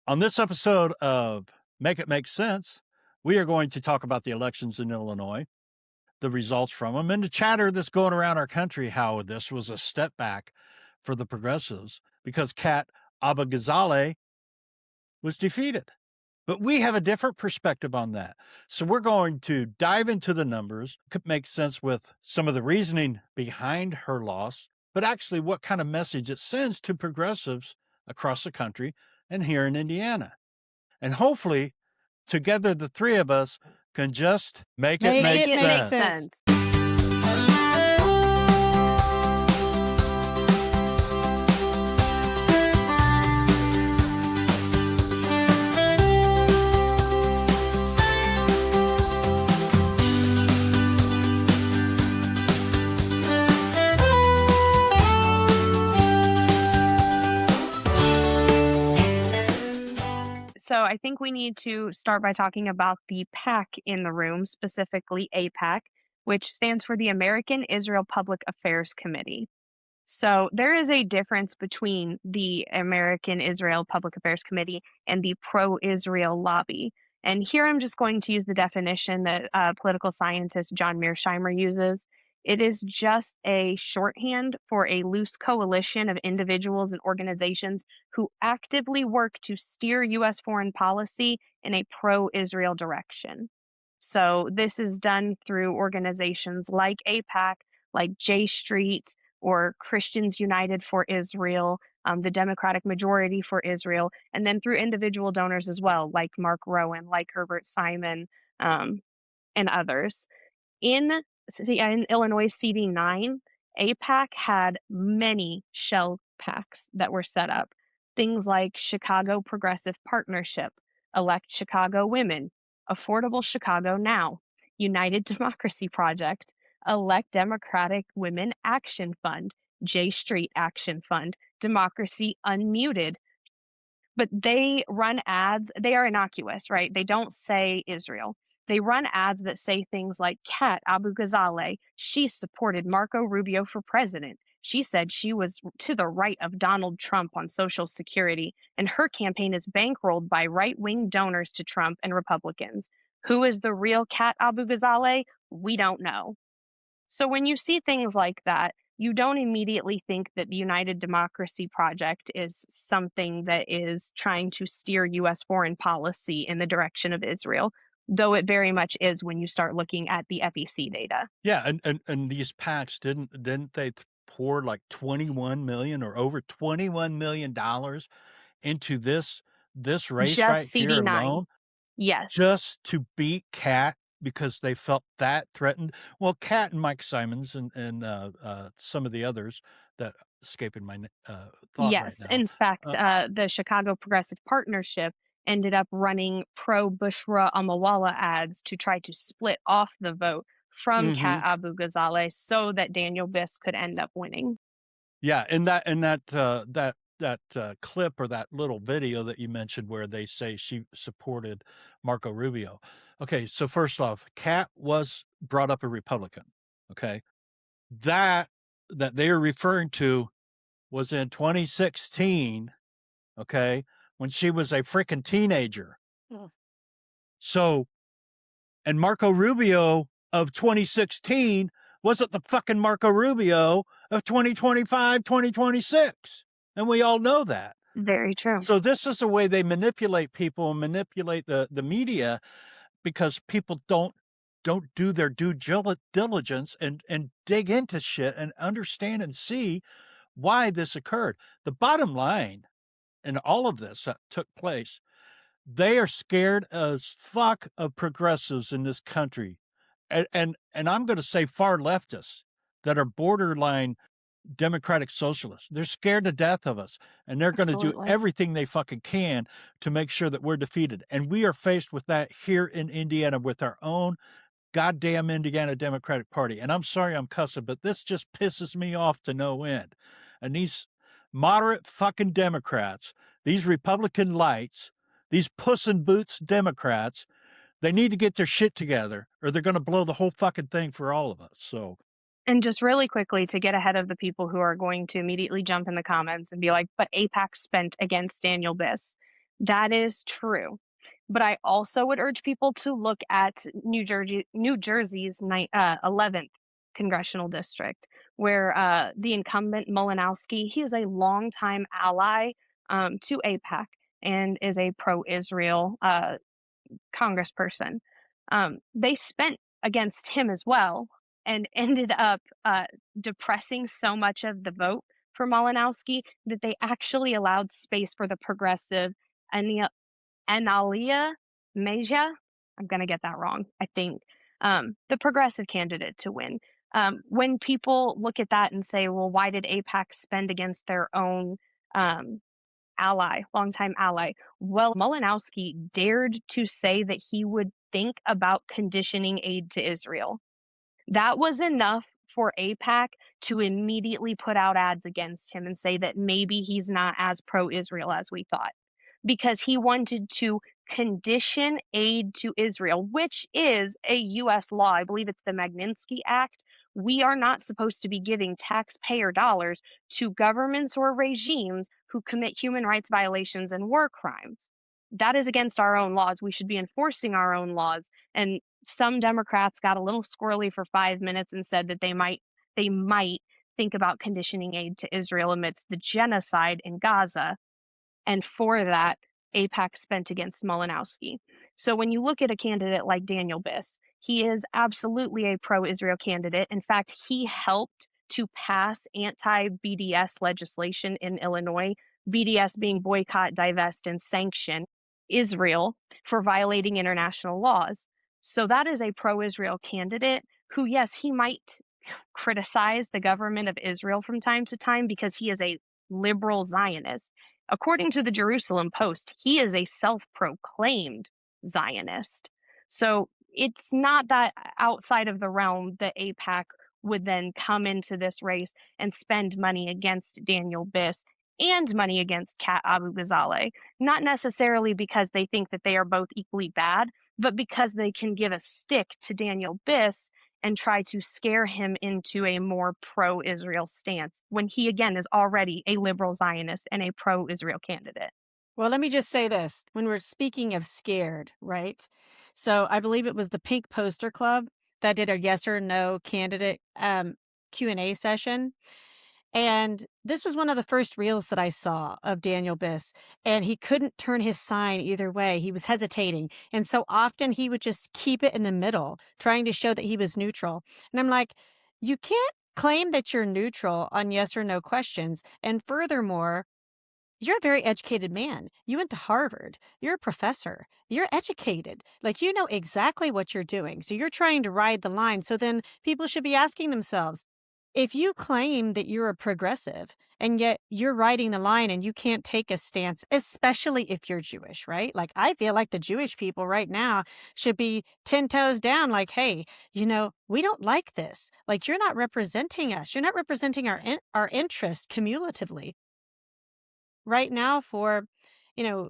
On this episode of Make It Make Sense, we are going to talk about the elections in Illinois, the results from them, and the chatter that's going around our country, how this was a step back for the progressives because Kat Abughazaleh was defeated. But we have a different perspective on that. So we're going to dive into the numbers, could make sense with some of the reasoning behind her loss, but actually what kind of message it sends to progressives across the country and here in Indiana. And hopefully, together, the three of us can just make it make sense. So I think we need to start by talking about the PAC in the room, specifically APAC, which stands for the American Israel Public Affairs Committee. So there is a difference between the American Israel Public Affairs Committee and the pro-Israel lobby. And here I'm just going to use the definition that political scientist John Mearsheimer uses. It is just a shorthand for a loose coalition of individuals and organizations who actively work to steer U.S. foreign policy in a pro-Israel direction. So this is done through organizations like APAC, like J Street, or Christians United for Israel, the Democratic Majority for Israel, and then through individual donors as well, like Mark Rowan, like Herbert Simon, and others. In Illinois CD9, APAC had many shell PACs that were set up. Things like Chicago Progressive Partnership, Elect Chicago Women, Affordable Chicago Now, United Democracy Project, Elect Democratic Women Action Fund, J Street Action Fund, Democracy Unmuted. But they run ads, they are innocuous, right? They don't say Israel. They run ads that say things like Kat Abughazaleh, she supported Marco Rubio for president. She said she was to the right of Donald Trump on Social Security, and her campaign is bankrolled by right-wing donors to Trump and Republicans. Who is the real Kat Abughazaleh? We don't know. So when you see things like that, you don't immediately think that the United Democracy Project is something that is trying to steer U.S. foreign policy in the direction of Israel, though it very much is when you start looking at the FEC data. Yeah, and these PACs didn't they pour like 21 million or over 21 million dollars into this race Just right here CD9. alone, Yes. just to beat Kat because they felt that threatened. Well, Kat and Mike Simons and some of the others that escaping my thought right Yes. now. In fact, the Chicago Progressive Partnership ended up running pro-Bushra Amawala ads to try to split off the vote from Kat Abughazaleh so that Daniel Bliss could end up winning. Yeah, and that clip or that little video that you mentioned where they say she supported Marco Rubio. Okay, so first off, Kat was brought up a Republican. Okay, that they are referring to was in 2016. Okay, when she was a freaking teenager. So, and Marco Rubio of 2016 wasn't the fucking Marco Rubio of 2025, 2026. And we all know that. Very true. So this is the way they manipulate people and manipulate the media because people don't do their due diligence and dig into shit and understand and see why this occurred. The bottom line in all of this that took place, they are scared as fuck of progressives in this country. And I'm going to say far leftists that are borderline democratic socialists. They're scared to death of us, and they're going to do everything they fucking can to make sure that we're defeated. And we are faced with that here in Indiana with our own goddamn Indiana Democratic Party. And I'm sorry I'm cussing, but this just pisses me off to no end. And these moderate fucking Democrats, these Republican lights, these puss in boots Democrats, they need to get their shit together or they're going to blow the whole fucking thing for all of us. So, and just really quickly to get ahead of the people who are going to immediately jump in the comments and be like, but APAC spent against Daniel Bliss. That is true. But I also would urge people to look at New Jersey's 11th congressional district, where the incumbent Malinowski, he is a longtime ally to AIPAC and is a pro-Israel congressperson. They spent against him as well and ended up depressing so much of the vote for Malinowski that they actually allowed space for the progressive Ania- Analia Meja. I'm going to get that wrong, I think. The progressive candidate to win. When people look at that and say, well, why did APAC spend against their own um, longtime ally? Well, Malinowski dared to say that he would think about conditioning aid to Israel. That was enough for AIPAC to immediately put out ads against him and say that maybe he's not as pro-Israel as we thought, because he wanted to condition aid to Israel, which is a US law. I believe it's the Magnitsky Act. We are not supposed to be giving taxpayer dollars to governments or regimes who commit human rights violations and war crimes. That is against our own laws. We should be enforcing our own laws. And some Democrats got a little squirrely for 5 minutes and said that they might think about conditioning aid to Israel amidst the genocide in Gaza, and for that, AIPAC spent against Malinowski. So when you look at a candidate like Daniel Biss, he is absolutely a pro-Israel candidate. In fact, he helped to pass anti-BDS legislation in Illinois, BDS being boycott, divest, and sanction Israel for violating international laws. So that is a pro-Israel candidate who, yes, he might criticize the government of Israel from time to time because he is a liberal Zionist. According to the Jerusalem Post, he is a self proclaimed Zionist. So it's not that outside of the realm that APAC would then come into this race and spend money against Daniel Biss and money against Kat Abughazaleh, not necessarily because they think that they are both equally bad, but because they can give a stick to Daniel Biss and try to scare him into a more pro Israel stance when he, again, is already a liberal Zionist and a pro Israel candidate. Well, let me just say this. When we're speaking of scared, right? So I believe it was the Pink Poster Club that did a yes or no candidate Q&A session. And this was one of the first reels that I saw of Daniel Biss, and he couldn't turn his sign either way. He was hesitating. And so often he would just keep it in the middle, trying to show that he was neutral. And I'm like, you can't claim that you're neutral on yes or no questions. And furthermore, you're a very educated man. You went to Harvard. You're a professor. You're educated. Like, you know exactly what you're doing. So you're trying to ride the line. So then people should be asking themselves, if you claim that you're a progressive and yet you're riding the line and you can't take a stance, especially if you're Jewish, right? Like, I feel like the Jewish people right now should be 10 toes down, like, hey, we don't like this. Like, you're not representing us. You're not representing our interests cumulatively right now for, you know,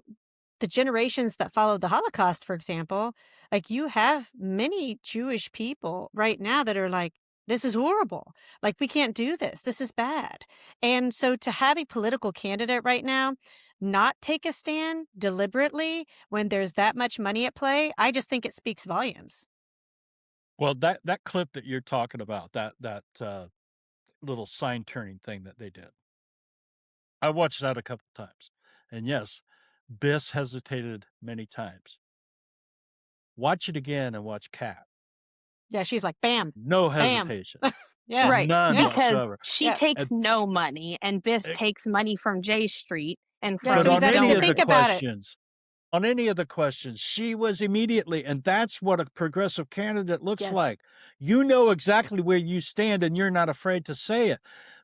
the generations that followed the Holocaust, for example. Like, you have many Jewish people right now that are like, this is horrible. Like, we can't do this. This is bad. And so to have a political candidate right now not take a stand deliberately when there's that much money at play, I just think it speaks volumes. Well, that clip that you're talking about, that little sign turning thing that they did, I watched that a couple times, and yes, Biss hesitated many times. Watch it again and watch Kat. Yeah, she's like, bam, No bam. hesitation, Yeah. Right, none Yeah. because whatsoever. she Yeah. takes And no money and Biss eh, takes money from J Street and Yeah. but So from he's on having any to of the think donors. about it. questions she was immediately, and that's what a progressive candidate looks Yes. like. You know exactly where you stand, and you're not afraid to say it.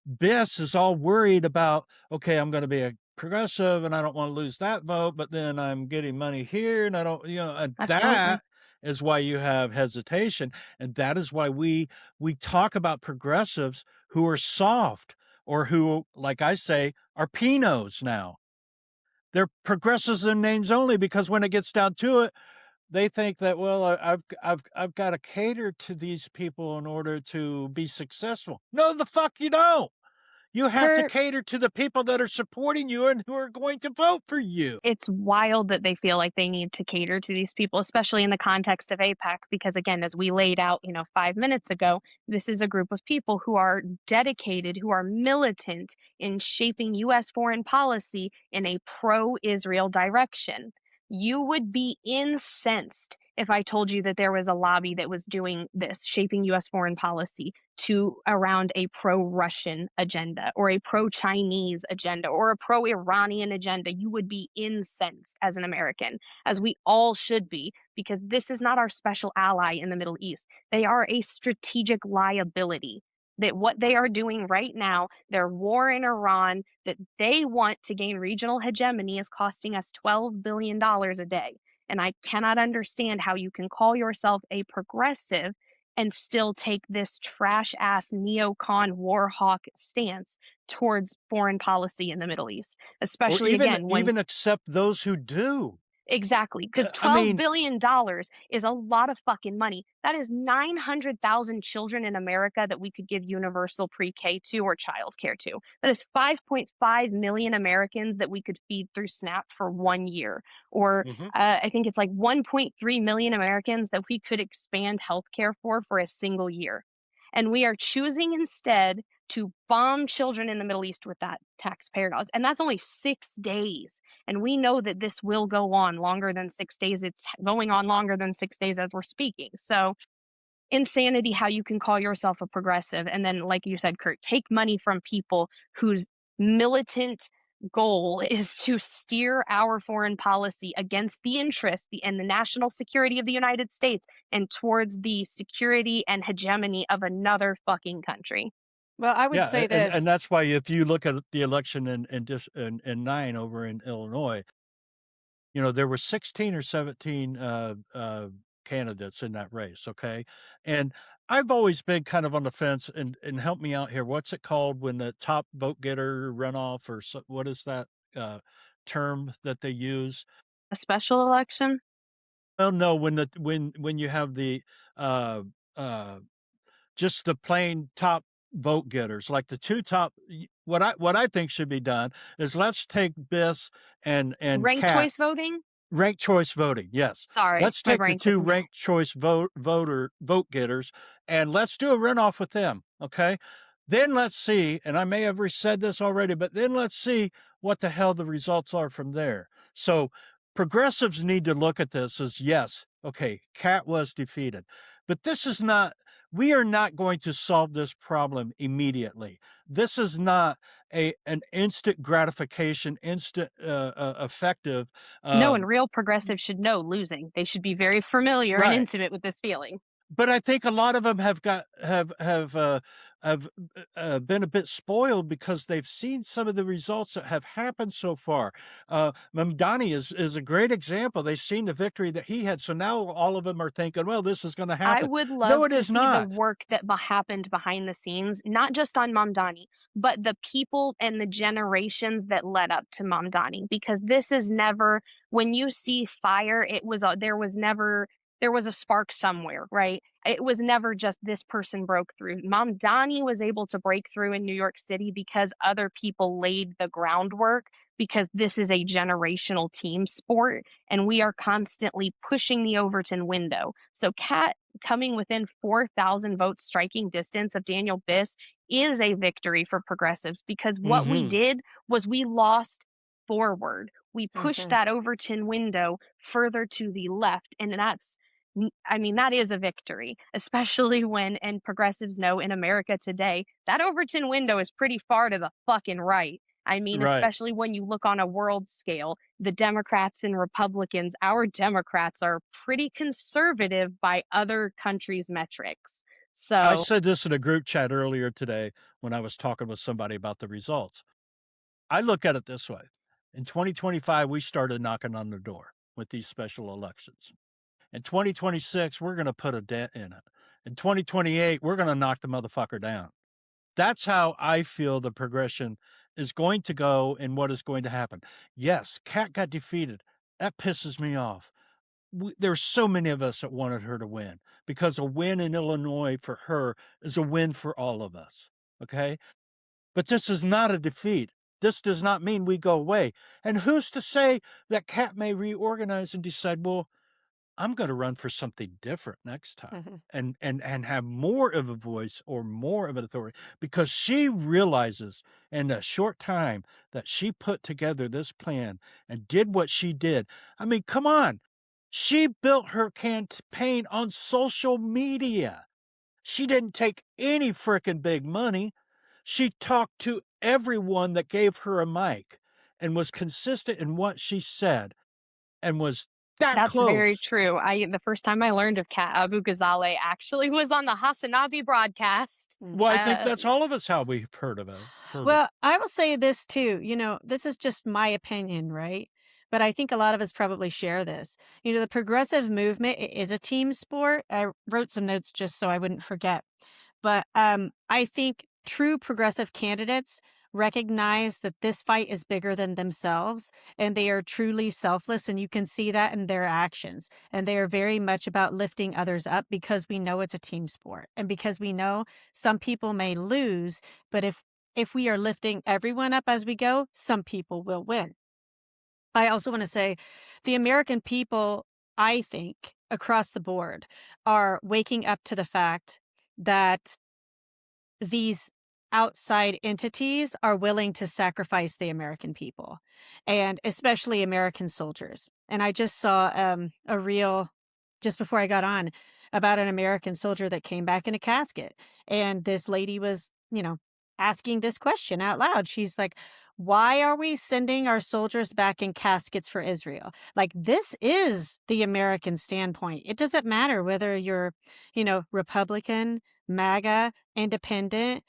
Biss is all worried about, okay, I'm going to be a progressive and I don't want to lose that vote, but then I'm getting money here and I don't, and Absolutely. that is why you have hesitation. And that is why we talk about progressives who are soft, or who, like I say, are Pinots now. They're progressives in names only, because when it gets down to it, they think that, well, I've got to cater to these people in order to be successful. No, the fuck you don't. You have to Kurt, cater to the people that are supporting you and who are going to vote for you. It's wild that they feel like they need to cater to these people, especially in the context of APAC, because again, as we laid out, 5 minutes ago, this is a group of people who are dedicated, who are militant in shaping US foreign policy in a pro-Israel direction. You would be incensed if I told you that there was a lobby that was doing this, shaping US foreign policy to around a pro-Russian agenda or a pro-Chinese agenda or a pro-Iranian agenda. You would be incensed as an American, as we all should be, because this is not our special ally in the Middle East. They are a strategic liability. That what they are doing right now, their war in Iran, that they want to gain regional hegemony, is costing us $12 billion a day. And I cannot understand how you can call yourself a progressive and still take this trash ass neocon war hawk stance towards foreign policy in the Middle East, Or especially even again when. even accept those who do. Exactly, because I $12 mean, billion is a lot of fucking money. That is 900,000 children in America that we could give universal pre-K to or childcare to. That is 5.5 million Americans that we could feed through SNAP for 1 year. Or mhm. I think it's like 1.3 million Americans that we could expand healthcare for a single year. And we are choosing instead to bomb children in the Middle East with that taxpayer dollars. And that's only 6 days. And we know that this will go on longer than 6 days. It's going on longer than 6 days as we're speaking. So, insanity how you can call yourself a progressive. And then, like you said, Kurt, take money from people whose militant goal is to steer our foreign policy against the interests and the national security of the United States and towards the security and hegemony of another fucking country. well, I would Yeah, say and this. that's why if you look at the election in 9 over in Illinois, there were 16 or 17, candidates in that race, okay? And I've always been kind of on the fence, and help me out here, what's it called when the top vote getter runoff, or what is that, uh, term that they use? A special election? Well, no, when you have the, uh, uh just the plain top vote getters, like the 2 top what I think should be done is let's take Biss and Ranked Kat. choice voting? Ranked choice voting, yes. Sorry, Let's my take the brain 2 took me. ranked choice vote getters, and let's do a runoff with them, okay? Then let's see, and I may have said this already, but then let's see what the hell the results are from there. So, progressives need to look at this as, yes, okay, Cat was defeated, but this is not we are not going to solve this problem immediately. This is not an instant gratification, instant, effective, No, and um, real progressives should know losing. They should be very familiar and right. intimate with this feeling. But I think a lot of them have been a bit spoiled because they've seen some of the results that have happened so far. Mamdani is a great example. They've seen the victory that he had, so now all of them are thinking, "Well, this is gonna I happen." would No, love it to is see the not. work that happened behind the scenes, not just on Mamdani, but the people and the generations that led up to Mamdani. Because this is never, when you see fire, there was a spark somewhere, right? It was never just this person broke through. Mamdani was able to break through in New York City because other people laid the groundwork, because this is a generational team sport and we are constantly pushing the Overton window. So Kat coming within 4,000 votes striking distance of Daniel Biss is a victory for progressives, because what we Mhm. did was we lost forward. We pushed Mhm. that Overton window further to the left. And I mean, that is a victory, especially when, and progressives know in America today, that Overton window is pretty far to the fucking right. I mean, Right. especially when you look on a world scale, the Democrats and Republicans, our Democrats are pretty conservative by other countries' metrics. I So said this in a group chat earlier today when I was talking with somebody about the results. I look at it this way. In 2025, we started knocking on the door with these special elections. In 2026, we're gonna put a dent in it. In 2028, we're gonna knock the motherfucker down. That's how I feel the progression is going to go and what is going to happen. Yes, Kat got defeated. That pisses me off. There's so many of us that wanted her to win because a win in Illinois for her is a win for all of us. Okay. But this is not a defeat. This does not mean we go away. And who's to say that Kat may reorganize and decide, well, I'm going to run for something different next time and have more of a voice or more of an authority, because she realizes in a short time that she put together this plan and did what she did. I mean, come on. She built her campaign on social media. She didn't take any frickin' big money. She talked to everyone that gave her a mic and was consistent in what she said and was that That's very close. true. The first time I learned of Kat Abughazaleh actually was on the Hasanabi broadcast. Well, I think Uh, that's all of us how we've heard of it. Well, I will say this too, this is just my opinion, right? But I think a lot of us probably share this. The progressive movement is a team sport. I wrote some notes just so I wouldn't forget. But I think true progressive candidates recognize that this fight is bigger than themselves and they are truly selfless. And you can see that in their actions. And they are very much about lifting others up because we know it's a team sport and because we know some people may lose. But if we are lifting everyone up as we go, some people will win. I also want to say the American people, I think, across the board, are waking up to the fact that these outside entities are willing to sacrifice the American people, and especially American soldiers. And I just saw a reel just before I got on about an American soldier that came back in a casket. And this lady was, asking this question out loud. She's like, why are we sending our soldiers back in caskets for Israel? Like, this is the American standpoint. It doesn't matter whether you're, Republican, MAGA, independent,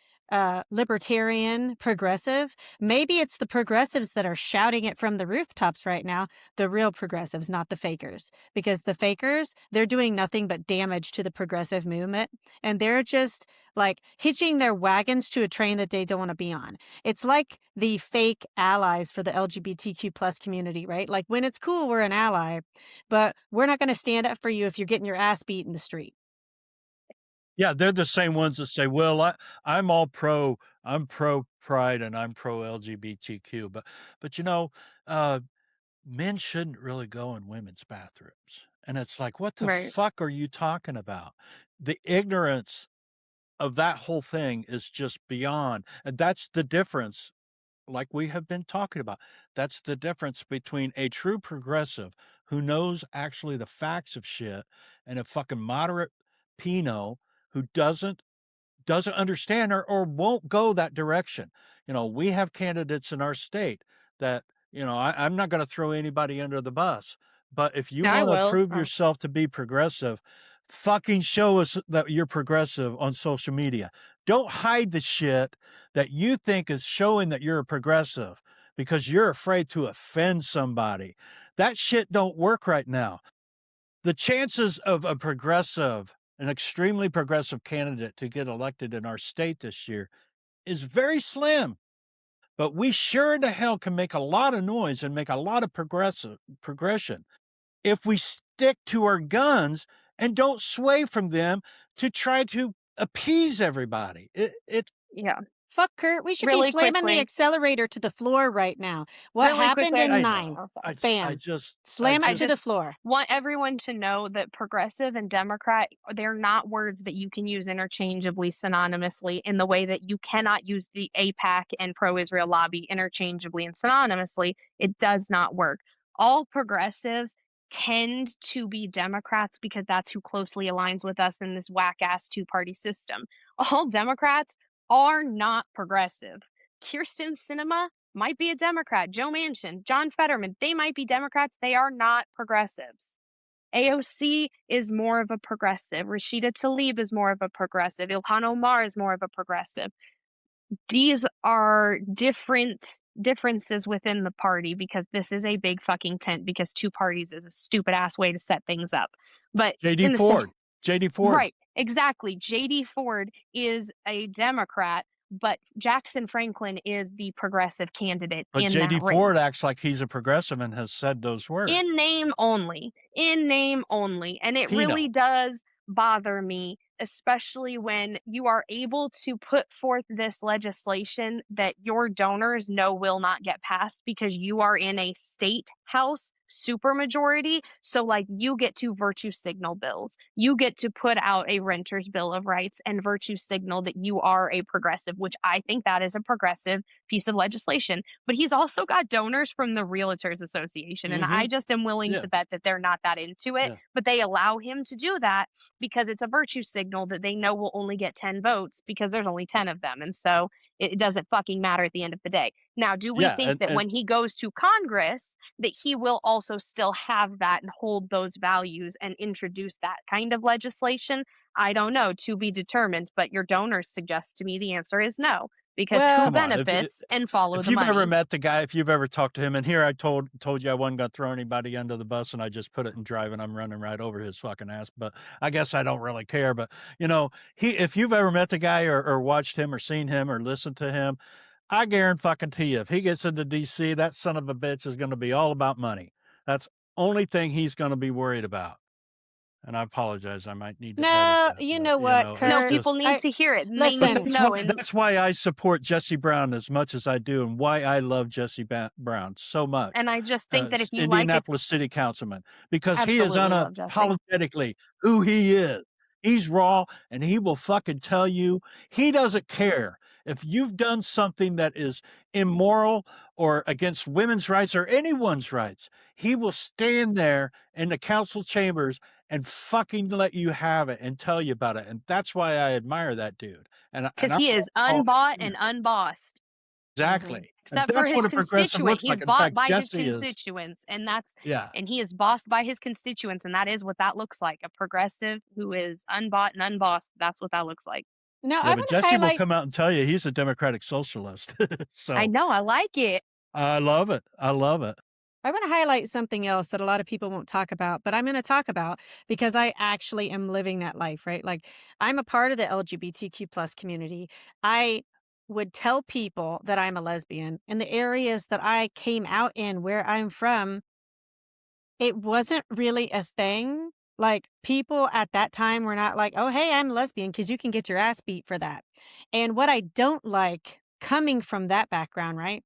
libertarian, progressive. Maybe it's the progressives that are shouting it from the rooftops right now, the real progressives, not the fakers. Because the fakers, they're doing nothing but damage to the progressive movement. And they're just like hitching their wagons to a train that they don't want to be on. It's like the fake allies for the LGBTQ plus community, right? Like, when it's cool, we're an ally, but we're not going to stand up for you if you're getting your ass beat in the street. Yeah, they're the same ones that say, well, I'm all I'm pro pride and I'm pro LGBTQ. But men shouldn't really go in women's bathrooms. And it's like, what the right. fuck are you talking about? The ignorance of that whole thing is just beyond. And that's the difference, like we have been talking about. That's the difference between a true progressive who knows actually the facts of shit and a fucking moderate Pino who doesn't understand or won't go that direction. We have candidates in our state that, I'm not going to throw anybody under the bus, but if you I want to will. prove yourself to be progressive, fucking show us that you're progressive on social media. Don't hide the shit that you think is showing that you're a progressive because you're afraid to offend somebody. That shit don't work right now. The chances of an extremely progressive candidate to get elected in our state this year is very slim. But we sure the hell can make a lot of noise and make a lot of progression if we stick to our guns and don't sway from them to try to appease everybody. Yeah. Fuck Kurt, we should be Really slamming the quickly. accelerator to the floor right now. What Really happened quickly. in I know. 9? Oh, sorry. I Bam. just Slam it to the just floor. want everyone to know that progressive and Democrat, they're not words that you can use interchangeably, synonymously, in the way that you cannot use the APAC and pro Israel lobby interchangeably and synonymously. It does not work. All progressives tend to be Democrats because that's who closely aligns with us in this whack ass two-party system. All Democrats are not progressive. Kirsten Sinema might be a Democrat. Joe Manchin, John Fetterman, they might be Democrats. They are not progressives. AOC is more of a progressive. Rashida Tlaib is more of a progressive. Ilhan Omar is more of a progressive. These are differences within the party because this is a big fucking tent because two parties is a stupid ass way to set things up. But JD in the same, Ford. JD Ford. right, exactly. JD Ford is a Democrat, but Jackson Franklin is the progressive candidate But in that JD race. Ford acts like he's a progressive and has said those words. In name only. In name only. And it Pino. really does bother me especially when you are able to put forth this legislation that your donors know will not get passed because you are in a state house supermajority. So, like, you get to virtue signal bills. You get to put out a renter's bill of rights and virtue signal that you are a progressive, which I think that is a progressive piece of legislation. But he's also got donors from the Realtors Association. And I Mhm. just am willing Yeah. to bet that they're not that into it, Yeah. but they allow him to do that because it's a virtue signal that they know will only get 10 votes because there's only 10 of them. And so it doesn't fucking matter at the end of the day. Now, do we Yeah, think that and when he goes to Congress, that he will also still have that and hold those values and introduce that kind of legislation? I don't know, to be determined, but your donors suggest to me the answer is no, because who Well, come on, benefits and follow if the you've ever money? met the guy, if you've ever talked to him, and here I told you I wasn't gonna throw anybody under the bus, and I just put it in drive, and I'm running right over his fucking ass. But I guess I don't really care. But you know, if you've ever met the guy or watched him or seen him or listened to him, I guarantee you, if he gets into DC, that son of a bitch is gonna be all about money. That's only thing he's gonna be worried about. And I apologize, I might need to edit no, that, you but know you what, know, it's No, Kurt? just people need I to hear it and they but need listen. to know. And that's why I support Jesse Brown as much as I do, and why I love Jesse Brown so much, I just think that if you like it, Indianapolis city councilman, because he is absolutely love Jesse. unapologetically who he is. He's raw, and he will fucking tell you he doesn't care if you've done something that is immoral or against women's rights or anyone's rights. He will stand there in the council chambers and fucking let you have it and tell you about it, and that's why I admire that dude. And Because I'm he all is for unbought him. and unbossed, Mhm. Exactly, and except for that's what his a progressive constituent. looks He's like. In bought fact, by his Jesse is. constituents, Yeah, and he is bossed by his constituents, and that is what that looks like. A progressive who is unbought and unbossed. That's what that looks like. Now yeah, I but want to Jesse will highlight come out and tell you he's a democratic socialist. I So, know, I like it. I love it, I love it. I want to highlight something else that a lot of people won't talk about, but I'm going to talk about because I actually am living that life, right? Like I'm a part of the LGBTQ plus community. I would tell people that I'm a lesbian in the areas that I came out in where I'm from. It wasn't really a thing. Like people at that time were not like, "Oh, hey, I'm lesbian," because you can get your ass beat for that. And what I don't like coming from that background, right?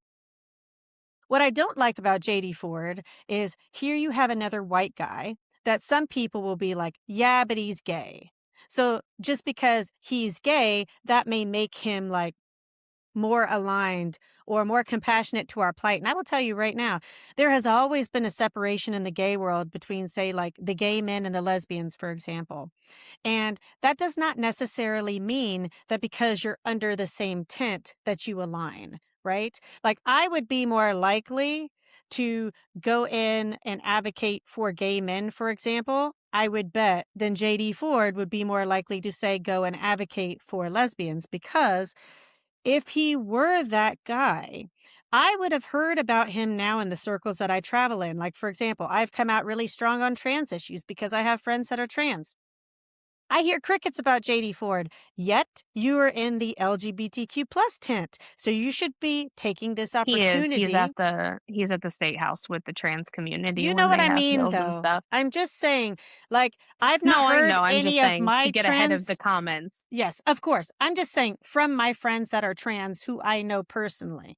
What I don't like about JD Ford is here you have another white guy that some people will be like, yeah, but he's gay. So just because he's gay, that may make him like more aligned or more compassionate to our plight. And I will tell you right now, there has always been a separation in the gay world between, say, like the gay men and the lesbians, for example. And that does not necessarily mean that because you're under the same tent that you align, right? Like I would be more likely to go in and advocate for gay men, for example, I would bet than JD Ford would be more likely to say go and advocate for lesbians because if he were that guy, I would have heard about him now in the circles that I travel in. Like, for example, I've come out really strong on trans issues because I have friends that are trans. I hear crickets about JD Ford, yet you are in the LGBTQ plus tent. So you should be taking this He is. opportunity. He's at the state house with the trans community You know when what they I have mean, bills and though. stuff. I'm just saying, like, I've not No, I heard know. I'm just any of saying to my get ahead of the trans. comments. Yes, of course. I'm just saying from my friends that are trans who I know personally.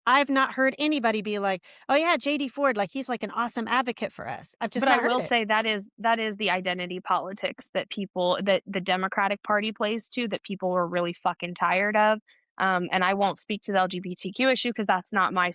I've not heard anybody be like, "Oh yeah, JD Ford, like he's like an awesome advocate for us." I've just But I not heard will it. say that is the identity politics that the Democratic Party plays to, that people are really fucking tired of. And I won't speak to the LGBTQ issue because that's not my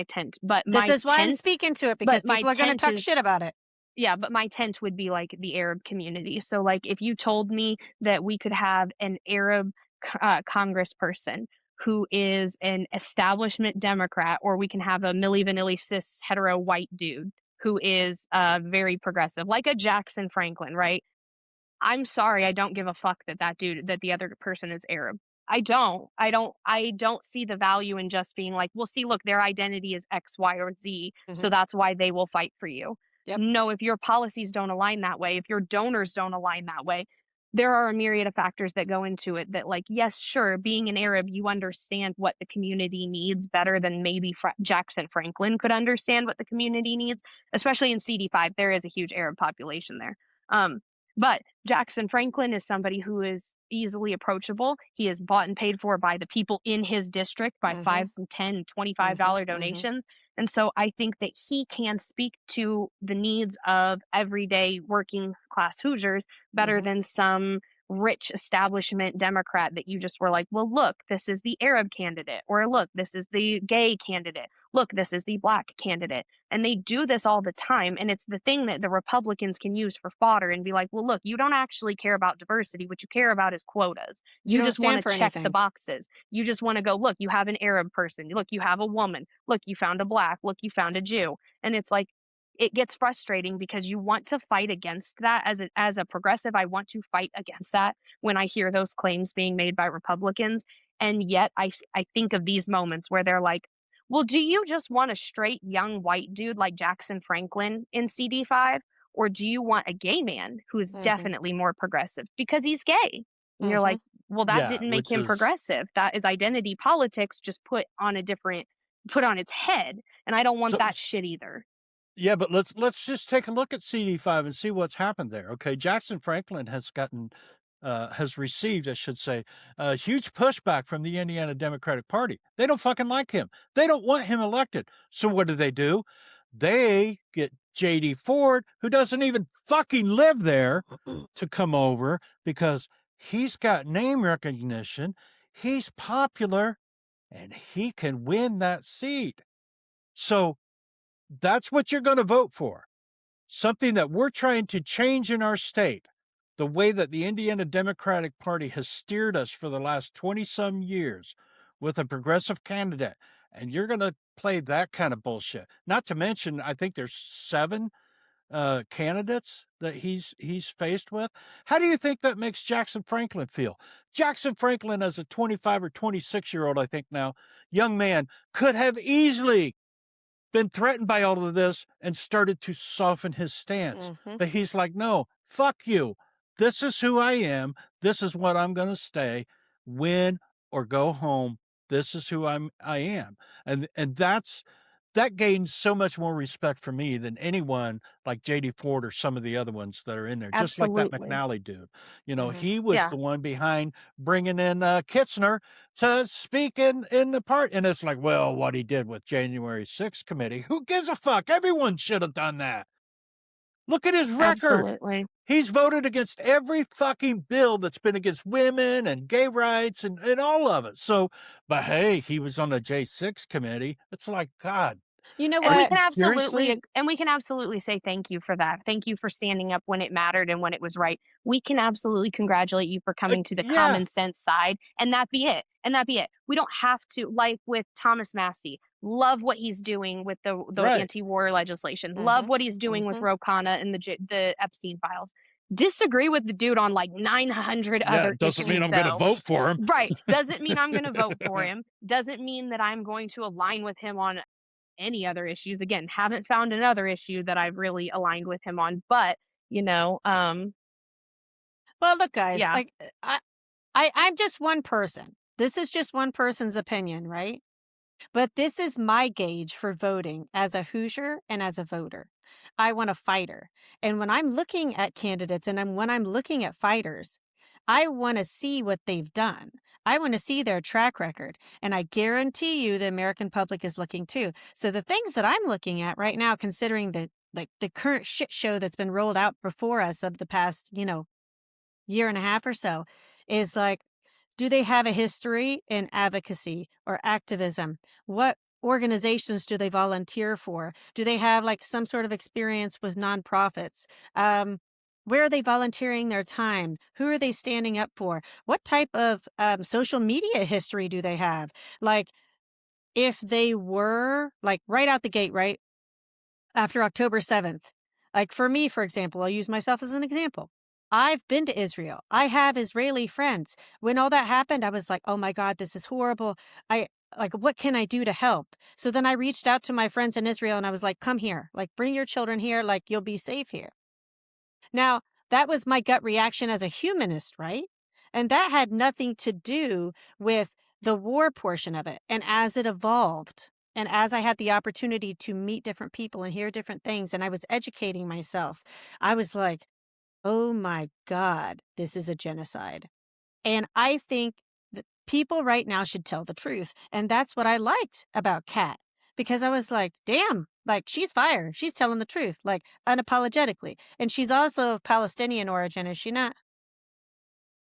tent. This is why I'm speaking to it because But my people are going to tent talk is shit about it. yeah, but my tent would be like the Arab community. So like if you told me that we could have an Arab congressperson who is an establishment Democrat, or we can have a Milli Vanilli cis hetero white dude who is very progressive, like a Jackson Franklin, right? I'm sorry, I don't give a fuck that the other person is Arab. I don't see the value in just being like, "Well, see, look, their identity is X, Y, or Z, so Mhm. that's why they will fight for you." Yep. No, if your policies don't align that way, if your donors don't align that way, there are a myriad of factors that go into it that, like, yes, sure, being an Arab, you understand what the community needs better than maybe Jackson Franklin could understand what the community needs, especially in CD5. There is a huge Arab population there. Um, But Jackson Franklin is somebody who is easily approachable. He is bought and paid for by the people in his district by Mhm. 5 and 10 and Mhm. $25 Mhm. donations. And so I think that he can speak to the needs of everyday working class Hoosiers better Mhm. than some rich establishment Democrat that you just were like, well, look, this is the Arab candidate, or look, this is the gay candidate, look, this is the black candidate. And they do this all the time. And it's the thing that the Republicans can use for fodder and be like, well, look, you don't actually care about diversity. What you care about is quotas. You You don't just want stand to for check the anything. boxes. You just want to go, look, you have an Arab person. Look, you have a woman. Look, you found a black. Look, you found a Jew. And it's like, it gets frustrating because you want to fight against that as a progressive. I want to fight against that when I hear those claims being made by Republicans. And yet I think of these moments where they're like, well, do you just want a straight young white dude like Jackson Franklin in CD5? Or do you want a gay man who's Mhm. definitely more progressive because he's gay? And you're Mhm. like, well, that Yeah, didn't make which him is progressive. That is identity politics just put on its head. And I don't want so. that shit either. Yeah, but let's just take a look at CD5 and see what's happened there. Okay, Jackson Franklin has received, I should say, a huge pushback from the Indiana Democratic Party. They don't fucking like him. They don't want him elected. So what do? They get JD Ford, who doesn't even fucking live there, to come over because he's got name recognition, he's popular, and he can win that seat. So that's what you're going to vote for. Something that we're trying to change in our state. The way that the Indiana Democratic Party has steered us for the last 20 some years with a progressive candidate. And you're going to play that kind of bullshit. Not to mention, I think there's 7 candidates that he's faced with. How do you think that makes Jackson Franklin feel? Jackson Franklin, as a 25 or 26-year-old, I think now, young man, could have easily been threatened by all of this and started to soften his stance. Mhm. But he's like, no, fuck you. This is who I am. This is what I'm going to stay. Win or go home. This is who I am. And that gains so much more respect for me than anyone like JD Ford or some of the other ones that are in there, just like that Absolutely. McNally dude. Mhm. He was Yeah. the one behind bringing in Kitzner to speak in the part. And it's like, well, what he did with January 6th committee, who gives a fuck? Everyone should have done that. Look at his record. Absolutely. He's voted against every fucking bill that's been against women and gay rights and all of it. So, but hey, he was on the J6 committee. It's like, God, You know And we what? can absolutely seriously? ag and we can absolutely say thank you for that. Thank you for standing up when it mattered and when it was right. We can absolutely congratulate you for coming to the Yeah, common sense side, and that be it, and that be it. We don't have to like with Thomas Massie, love what he's doing with the right. anti-war legislation, love Mhm. what he's doing with Mhm. Ro Khanna and the Epstein files. Disagree with the dude on, like, 900 Yeah, other it doesn't mean issues, I'm going to though. vote for him. Right. Doesn't mean I'm gonna vote for him. Doesn't mean that I'm going to align with him on any other issues. Again, haven't found another issue that I've really aligned with him on, but, you know, Well, look, guys, yeah, like I'm just one person. This is just one person's opinion, right? But this is my gauge for voting as a Hoosier and as a voter. I want a fighter. And when I'm looking at candidates and when I'm looking at fighters, I want to see what they've done. I want to see their track record. And I guarantee you the American public is looking too. So the things that I'm looking at right now, considering the current shit show that's been rolled out before us of the past, year and a half or so, is like, do they have a history in advocacy or activism? What organizations do they volunteer for? Do they have like some sort of experience with nonprofits? Um, where are they volunteering their time? Who are they standing up for? What type of social media history do they have? Like, if they were like right out the gate, right after October 7th, like for me, for example, I'll use myself as an example. I've been to Israel. I have Israeli friends. When all that happened, I was like, "Oh my God, this is horrible. I like, what can I do to help?" So then I reached out to my friends in Israel and I was like, "Come here. Like, bring your children here. Like, you'll be safe here." Now, that was my gut reaction as a humanist, right? And that had nothing to do with the war portion of it. And as it evolved, and as I had the opportunity to meet different people and hear different things, and I was educating myself, I was like, oh my God, this is a genocide. And I think that people right now should tell the truth. And that's what I liked about Kat, because I was like, damn, like she's fire. She's telling the truth, like unapologetically. And she's also of Palestinian origin, is she not?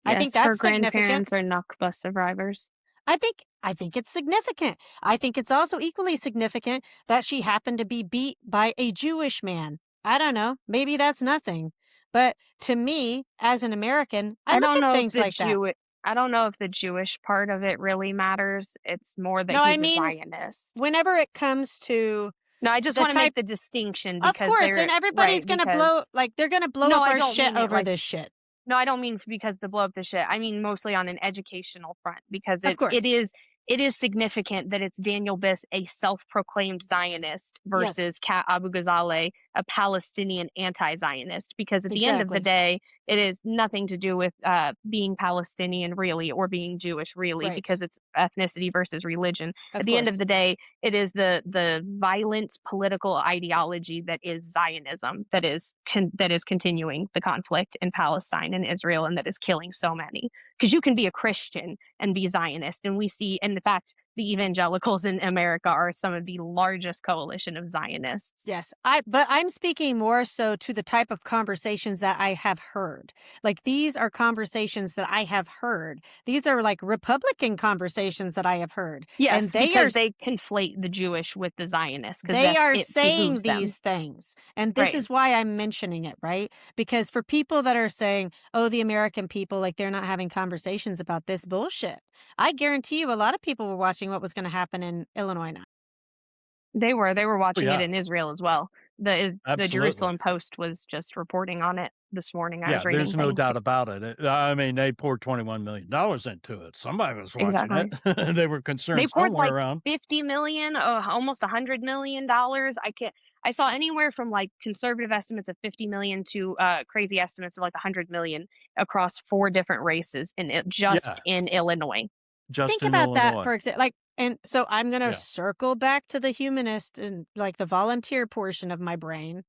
I think Yes, her that's significant. grandparents are Nakba survivors. I think it's significant. I think it's also equally significant that she happened to be beat by a Jewish man. I don't know, maybe that's nothing. But to me, as an American, I I look don't at know if things like that. I don't know if the Jewish part of it really matters. It's more that No, I he's a mean, Zionist. whenever it comes to No, I just the wanna type, make the distinction of because course, and they're right, everybody's gonna because blow, like, they're gonna blow no, up I our don't shit mean it over like this shit. no, I don't mean because the blow up the shit. I mean mostly on an educational front because Of it course. is significant that it's Daniel Biss, a self-proclaimed Zionist, Yes, versus Kat Abughazaleh, a Palestinian anti-Zionist. Because at the end of the exactly. day, it is nothing to do with being Palestinian really or being Jewish really, Right. because it's ethnicity versus religion. At Of the end of course. the day, it is the violent political ideology that is Zionism that is continuing the conflict in Palestine and Israel, and that is killing so many. Because you can be a Christian and be Zionist, and we see, in fact, the evangelicals in America are some of the largest coalition of Zionists. Yes, but I'm speaking more so to the type of conversations that I have heard. Like these are conversations that I have heard. These are like Republican conversations that I have heard. And Yes, because they conflate the Jewish with the Zionists because they that's are it saying behooves them. these things. And this Right. is why I'm mentioning it, right? Because for people that are saying, "Oh, the American people like they're not having conversations about this bullshit." I guarantee you a lot of people were watching what was going to happen in Illinois now. They were Oh, watching it yeah, in Israel as well. The absolutely. Jerusalem Post was just reporting on it this morning. I was Yeah, reading there's no things. doubt about it. I mean, they poured $21 million into it. Somebody was watching it. Exactly. They were They concerned poured somewhere like around. 50 million, almost $100 million. I saw anywhere from like conservative estimates of 50 million to crazy estimates of like 100 million across four different races just Yeah, in Illinois. just Think in about that Illinois. for example. Like, and so I'm going to Yeah. circle back to the humanist and like the volunteer portion of my brain.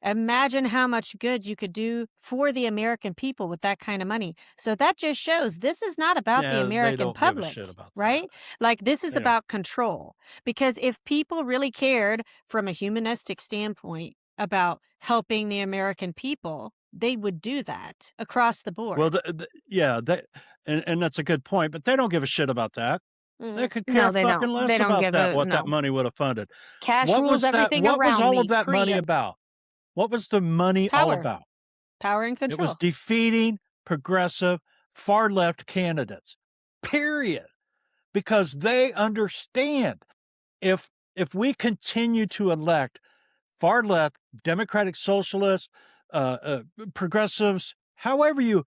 Imagine how much good you could do for the American people with that kind of money. So that just shows this is not about the Yeah, they American don't give a shit public, about that. right? Like this is They don't. about control. Because if people really cared from a humanistic standpoint about helping the American people, they would do that across the Well, board. yeah, and that's a good point, but they don't give a shit about that. They Mhm. could care No, they don't. fucking They less don't about give that, a what that no. money would have funded. Cash What rules was that everything what was around all of me. that money about? What was the money all Power, about? power and It was control. defeating progressive, far left candidates, period. Because they understand if we continue to elect far left, democratic socialists, uh, uh, progressives, however you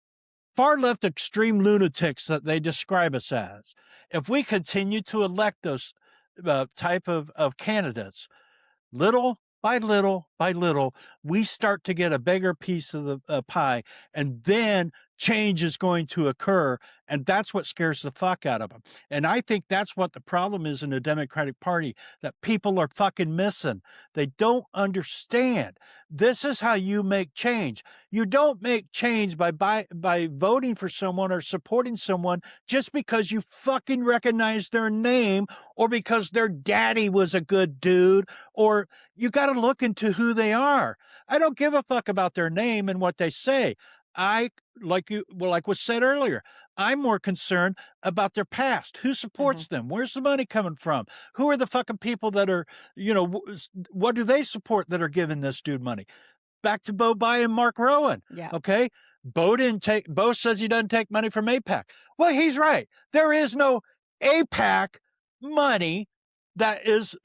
far left extreme lunatics that they describe us as, if we continue to elect those type of candidates, little by little by little, we start to get a bigger piece of the pie, and then change is going to occur. And that's what scares the fuck out of them. And I think that's what the problem is in the Democratic Party that people are fucking missing. They don't understand. This is how you make change. You don't make change by voting for someone or supporting someone just because you fucking recognize their name or because their daddy was a good dude, or you got to look into who they are. I don't give a fuck about their name and what they say. I like was said earlier, I'm more concerned about their past. Who Mhm. supports them? Where's the money coming from? Who are the fucking people that are, what do they support that are giving this dude money? Back to Bo By and Mark Rowan. Yeah. Okay. Bo says he doesn't take money from APAC. Well, he's right. There is no APAC money that is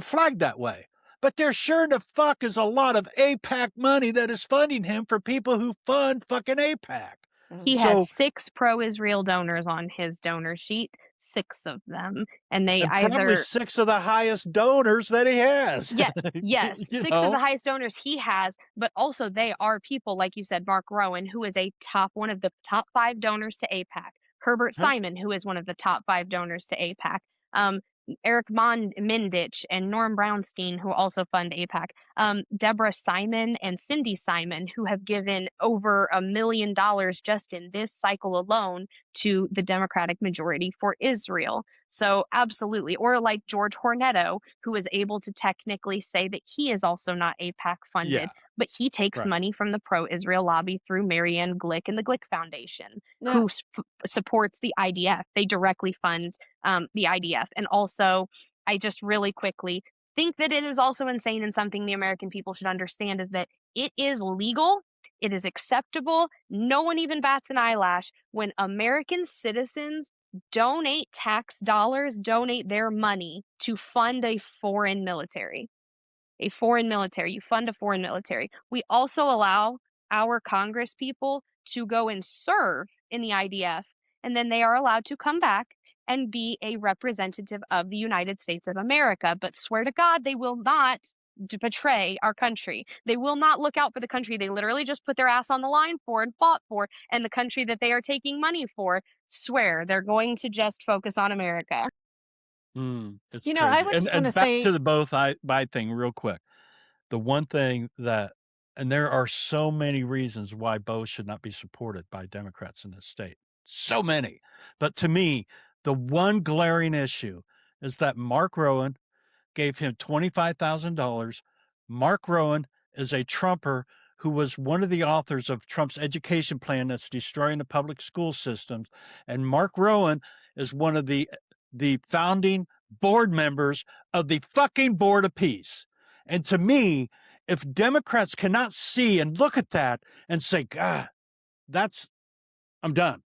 flagged that way. But there sure the fuck is a lot of APAC money that is funding him for people who fund fucking APAC. Mhm. He has So, 6 pro-Israel donors on his donor sheet, 6 of them, and they and probably either 6 of the highest donors that he has. yes, yes, you 6 of the know, highest donors he has, but also they are people, like you said, Mark Rowan, who is a top one of the top 5 donors to AIPAC, Herbert huh? Simon, who is one of the top 5 donors to AIPAC, um, Eric Mindich and Norm Brownstein, who also fund AIPAC, Deborah Simon and Cindy Simon, who have given over $1 million just in this cycle alone to the Democratic majority for Israel. So, absolutely. Or like George Hornetto, who is able to technically say that he is also not AIPAC funded, Yeah, but he takes right. money from the pro Israel lobby through Marianne Glick and the Glick Foundation, No, who supports the IDF. They directly fund the IDF. And also, I just really quickly think that it is also insane, and something the American people should understand is that it is legal, it is acceptable. No one even bats an eyelash when American citizens donate tax dollars, donate their money to fund a foreign military. A foreign military. You fund a foreign military. We also allow our Congress people to go and serve in the IDF, and then they are allowed to come back and be a representative of the United States of America. But swear to God, they will not betray our country. They will not look out for the country they literally just put their ass on the line for and fought for, and the country that they are taking money for. Swear they're going to just focus on America. It's I crazy. would And just want to back say, to the both I buy thing real quick. The one thing that and there are so many reasons why both should not be supported by Democrats in this state. So many. But to me, the one glaring issue is that Mark Rowan gave him $25,000. Mark Rowan is a Trumper who was one of the authors of Trump's education plan that's destroying the public school systems. And Mark Rowan is one of the founding board members of the fucking Board of Peace. And to me, if Democrats cannot see and look at that and say, God, that's, I'm done.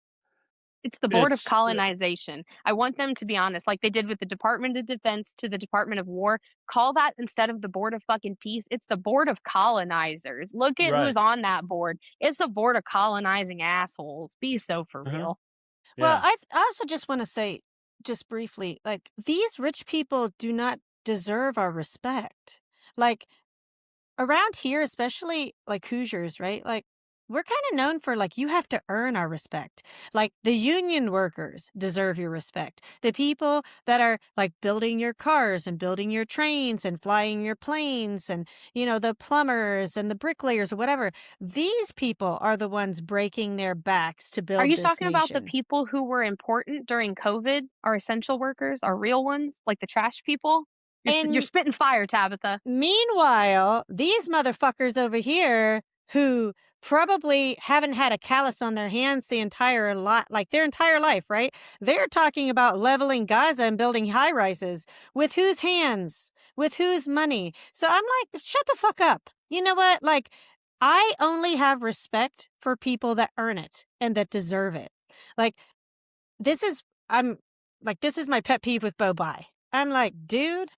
It's the Board of It's, Colonization. I want them to be honest, like they did with the Department of Defense to the Department of War. Call that, instead of the Board of fucking Peace, it's the Board of Colonizers. Look at who's right. on that board. It's the Board of Colonizing Assholes. Be so for Uh-huh. real. well, Yeah. I also just want to say, just briefly, like, these rich people do not deserve our respect. Like, around here, especially like Hoosiers, right? Like, we're kind of known for, like, you have to earn our respect. Like, the union workers deserve your respect. The people that are like building your cars and building your trains and flying your planes, and the plumbers and the bricklayers or whatever, these people are the ones breaking their backs to Are build you this talking about the nation. people who were important during COVID, our essential workers, our real ones, like the trash people? You're And spitting fire, Tabitha. meanwhile, these motherfuckers over here who probably haven't had a callus on their hands the entire lot, like their entire life, right? They're talking about leveling Gaza and building high rises. With whose hands? With whose money? So I'm like, shut the fuck up. You know what? Like, I only have respect for people that earn it and that deserve it. Like, this is, I'm this is my pet peeve with Bo Bai. I'm like, dude,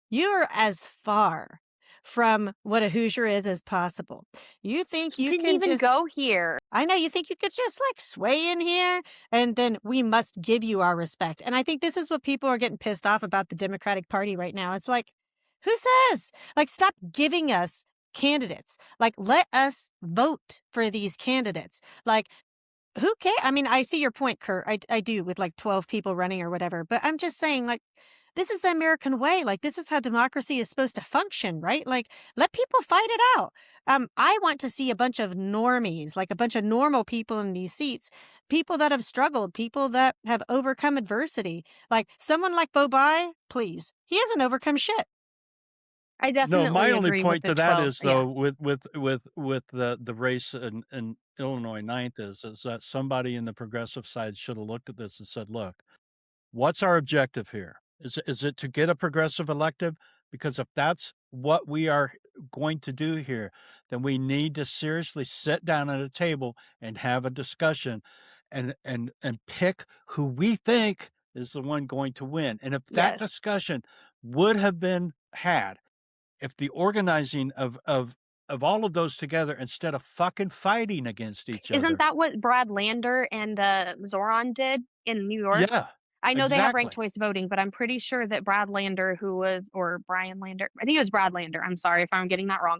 you're as far from what a Hoosier is as possible. You think He you didn't can even just, go here. I know, you think you could just like sway in here and then we must give you our respect. And I think this is what people are getting pissed off about the Democratic Party right now. It's like, who says? Like, stop giving us candidates. Like, let us vote for these candidates. Like, who cares? I mean, I see your point, Kurt. I do, with like 12 people running or whatever. But I'm just saying, like, this is the American way. Like, this is how democracy is supposed to function, right? Like, let people fight it out. I want to see a bunch of normies, like a bunch of normal people in these seats, people that have struggled, people that have overcome adversity. Like someone like Bo Bai, please. He hasn't overcome shit. I No, my definitely only agree with point the to that 12. is Yeah. though with the race in Illinois ninth is that somebody in the progressive side should have looked at this and said, look, what's our objective here? Is it to get a progressive elective? Because if that's what we are going to do here, then we need to seriously sit down at a table and have a discussion and pick who we think is the one going to win. And if that Yes. discussion would have been had, if the organizing of all of those together instead of fucking fighting against each Isn't other. that what Brad Lander and Zoran did in New York? Yeah, I know they have ranked exactly. choice voting, but I'm pretty sure that Brad Lander, or Brian Lander, I think it was Brad Lander. I'm sorry if I'm getting that wrong.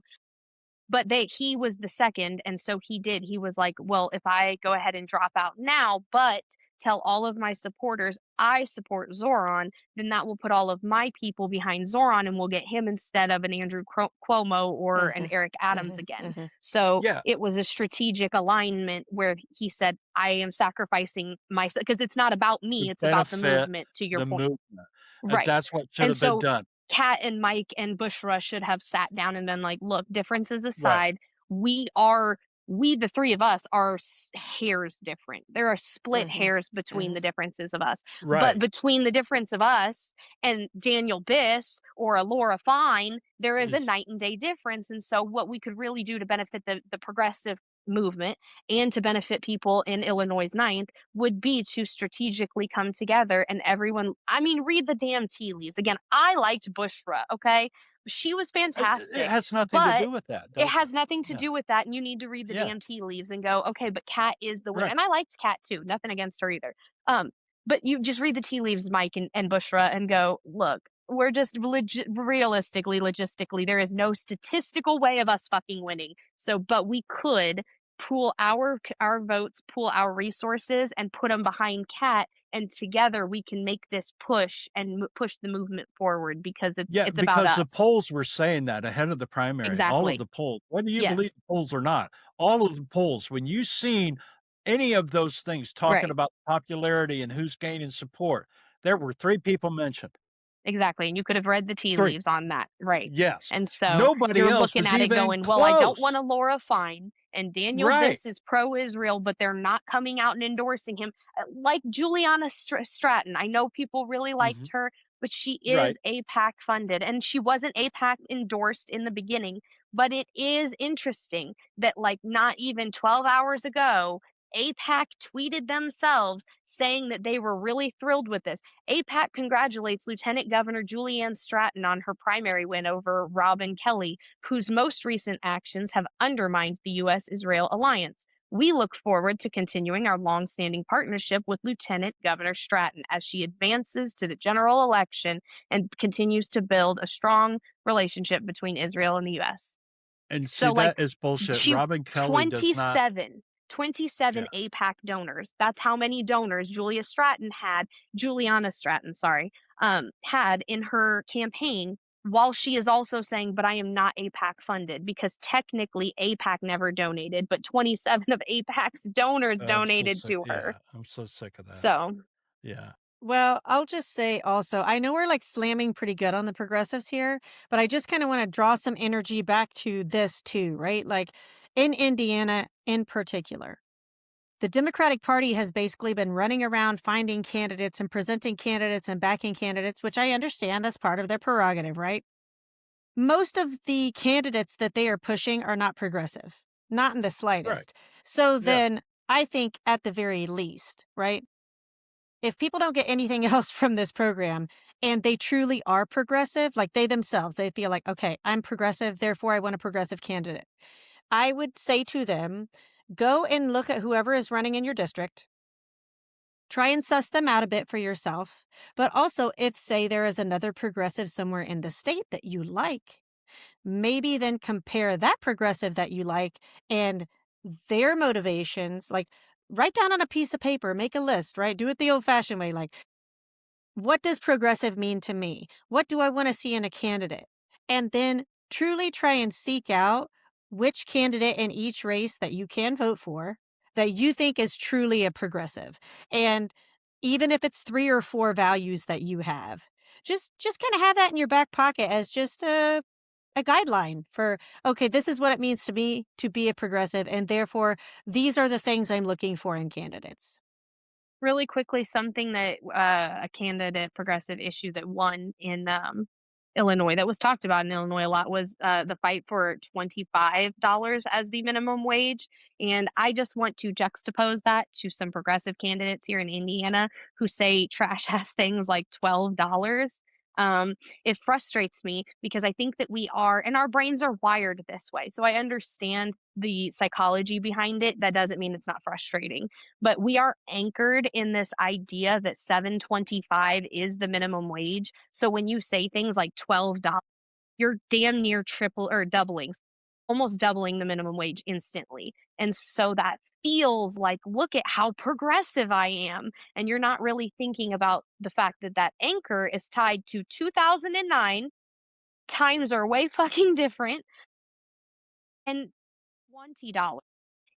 But he was the second, and so he was like, well, if I go ahead and drop out now, but tell all of my supporters I support Zoran, then that will put all of my people behind Zoran and we'll get him instead of an Andrew Cuomo or an Uh-huh, Eric Adams uh-huh, again. uh-huh. So Yeah, it was a strategic alignment where he said, I am sacrificing myself because it's not about to me, it's about the benefit movement, to your the point. movement. Right. That's what should And have been so done. Kat and Mike and Bushra should have sat down and been like, look, differences Right. aside, we are we the three of us are hairs different. There are split Uh-huh, hairs between uh-huh. the differences of us. But Right. between the difference of us and Daniel Biss or a Laura Fine, there is a Is night and day difference. And so what we could really do to benefit the progressive movement and to benefit people in Illinois' ninth would be to strategically come together and everyone, I mean, read the damn tea leaves. Again, I liked Bushra, okay? She was it fantastic, has nothing to but do with that, it does it? has nothing to Yeah. do with that, and you need to read the Yeah. damn tea leaves and go, okay, but Kat is the winner. Right. And I liked Kat too, nothing against her either. Um, but you just read the tea leaves, Mike and Bushra, and go, look, we're just realistically, logistically, there is no statistical way of us fucking winning. So, but we could pool our votes, pool our resources, and put them behind Kat, and together we can make this push and push the movement forward because Yeah, it's about because the us. polls were saying that ahead of the primary, all of Exactly. the polls, whether you believe Yes. the polls or not, all of the polls, when you seen any of those things talking Right. about popularity and who's gaining support, there were 3 people mentioned. Exactly, and you could have read the tea 3. leaves on that, right. Yes. And so Nobody you're else looking was at it even going, "Well, I don't close. want a Laura Fine, and Daniel Right. Biss is pro-Israel, but they're not coming out and endorsing him." Like Juliana Stratton, I know people really liked Mhm. her, but she is Right. AIPAC funded, and she wasn't AIPAC endorsed in the beginning, but it is interesting that, like, not even 12 hours ago, AIPAC tweeted themselves saying that they were really thrilled with this. AIPAC congratulates Lieutenant Governor Julianne Stratton on her primary win over Robin Kelly, whose most recent actions have undermined the U.S. Israel alliance. We look forward to continuing our longstanding partnership with Lieutenant Governor Stratton as she advances to the general election and continues to build a strong relationship between Israel and the U.S. And see, So, like, that is bullshit. she Robin Kelly does not. 27, 27 Yeah. AIPAC donors. That's how many donors Juliana Stratton, sorry, had in her campaign, while she is also saying, but I am not AIPAC funded because technically AIPAC never donated, but 27 of AIPAC's donors I'm so donated sick. to her. Yeah, I'm so sick of that. So, Yeah. Well, I'll just say also, I know we're like slamming pretty good on the progressives here, but I just kind of want to draw some energy back to this too, right? Like in Indiana in particular, the Democratic Party has basically been running around finding candidates and presenting candidates and backing candidates, which I understand that's part of their prerogative, right? Most of the candidates that they are pushing are not progressive, not in the Right. slightest. So Yeah. then I think at the very least, right? If people don't get anything else from this program and they truly are progressive, like they themselves, they feel like, okay, I'm progressive, therefore I want a progressive candidate. I would say to them, go and look at whoever is running in your district. Try and suss them out a bit for yourself. But also, if, say, there is another progressive somewhere in the state that you like, maybe then compare that progressive that you like and their motivations. Like, write down on a piece of paper, make a list, right? Do it the old fashioned way. Like, what does progressive mean to me? What do I want to see in a candidate? And then truly try and seek out which candidate in each race that you can vote for that you think is truly a progressive. And even if it's 3 or 4 values that you have, just kind of have that in your back pocket as just a guideline for, okay, this is what it means to me to be a progressive, and therefore these are the things I'm looking for in candidates. really quickly, something that a candidate progressive issue that won in Illinois that was talked about in Illinois a lot was the fight for $25 as the minimum wage. And I just want to juxtapose that to some progressive candidates here in Indiana who say trash ass things like $12. Um, it frustrates me because I think that we are, and our brains are wired this way. So I understand the psychology behind it. That doesn't mean it's not frustrating, but we are anchored in this idea that 7.25 is the minimum wage. So when you say things like $12, you're damn near triple or doubling, almost doubling the minimum wage instantly. And so that feels like, look at how progressive I am. And you're not really thinking about the fact that that anchor is tied to 2009. Times are way fucking different. And $20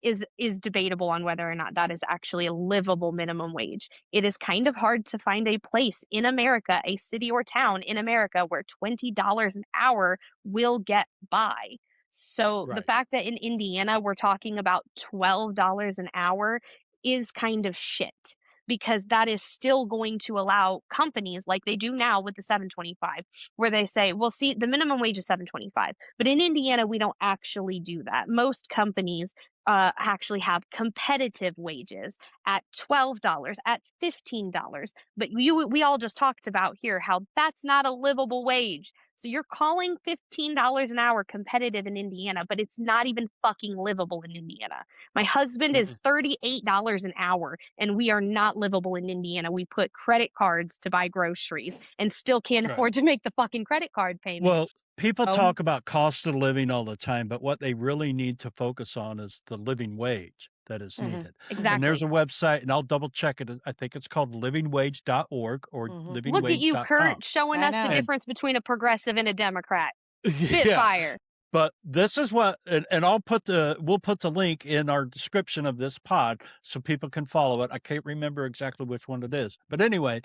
is debatable on whether or not that is actually a livable minimum wage. It is kind of hard to find a place in America, a city or town in America where $20 an hour will get by. So the Right. fact that in Indiana we're talking about $12 an hour is kind of shit, because that is still going to allow companies like they do now with the 725, where they say, well, see, the minimum wage is 725, but in Indiana we don't actually do that. Most companies actually have competitive wages at $12, at $15. But we all just talked about here how that's not a livable wage. So you're calling $15 an hour competitive in Indiana, but it's not even fucking livable in Indiana. My husband is Mm-mm. $38 an hour, and we are not livable in Indiana. We put credit cards to buy groceries and still can't Right. afford to make the fucking credit card payment. Well, people Oh, talk about cost of living all the time, but what they really need to focus on is the living wage that is Mhm. needed. Mhm. And there's exactly. a website, and I'll double check it. I think it's called livingwage.org or Mhm. Look at you, livingwage.com. Kurt, showing I us the know. And difference between a progressive and a Democrat. yeah, Spitfire. but this is what, and we'll put the link in our description of this pod so people can follow it. I can't remember exactly which one it is. But anyway,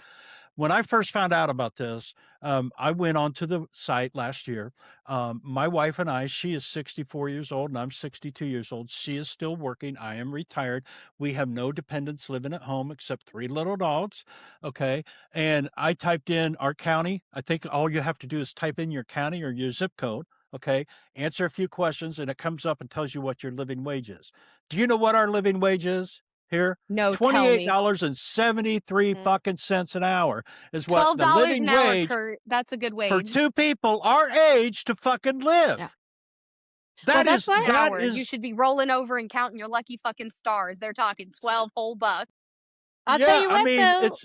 when I first found out about this, I went onto the site last year. My wife and I, she is 64 years old and I'm 62 years old. She is still working. I am retired. We have no dependents living at home except 3 little dogs. Okay. And I typed in our county. I think all you have to do is type in your county or your zip code. Okay. Answer a few questions and it comes up and tells you what your living wage is. Do you know what our living wage is here? No, tell me. $28.73 Mhm. fucking cents an hour is what the $12 an living hour, wage Kurt. That's a good for wage. 2 people our age to fucking Yeah. live. Well, That that's is An why that hour. You is should be rolling over and counting your lucky fucking stars. They're talking 12 whole bucks. I'll tell yeah, you I what mean, though.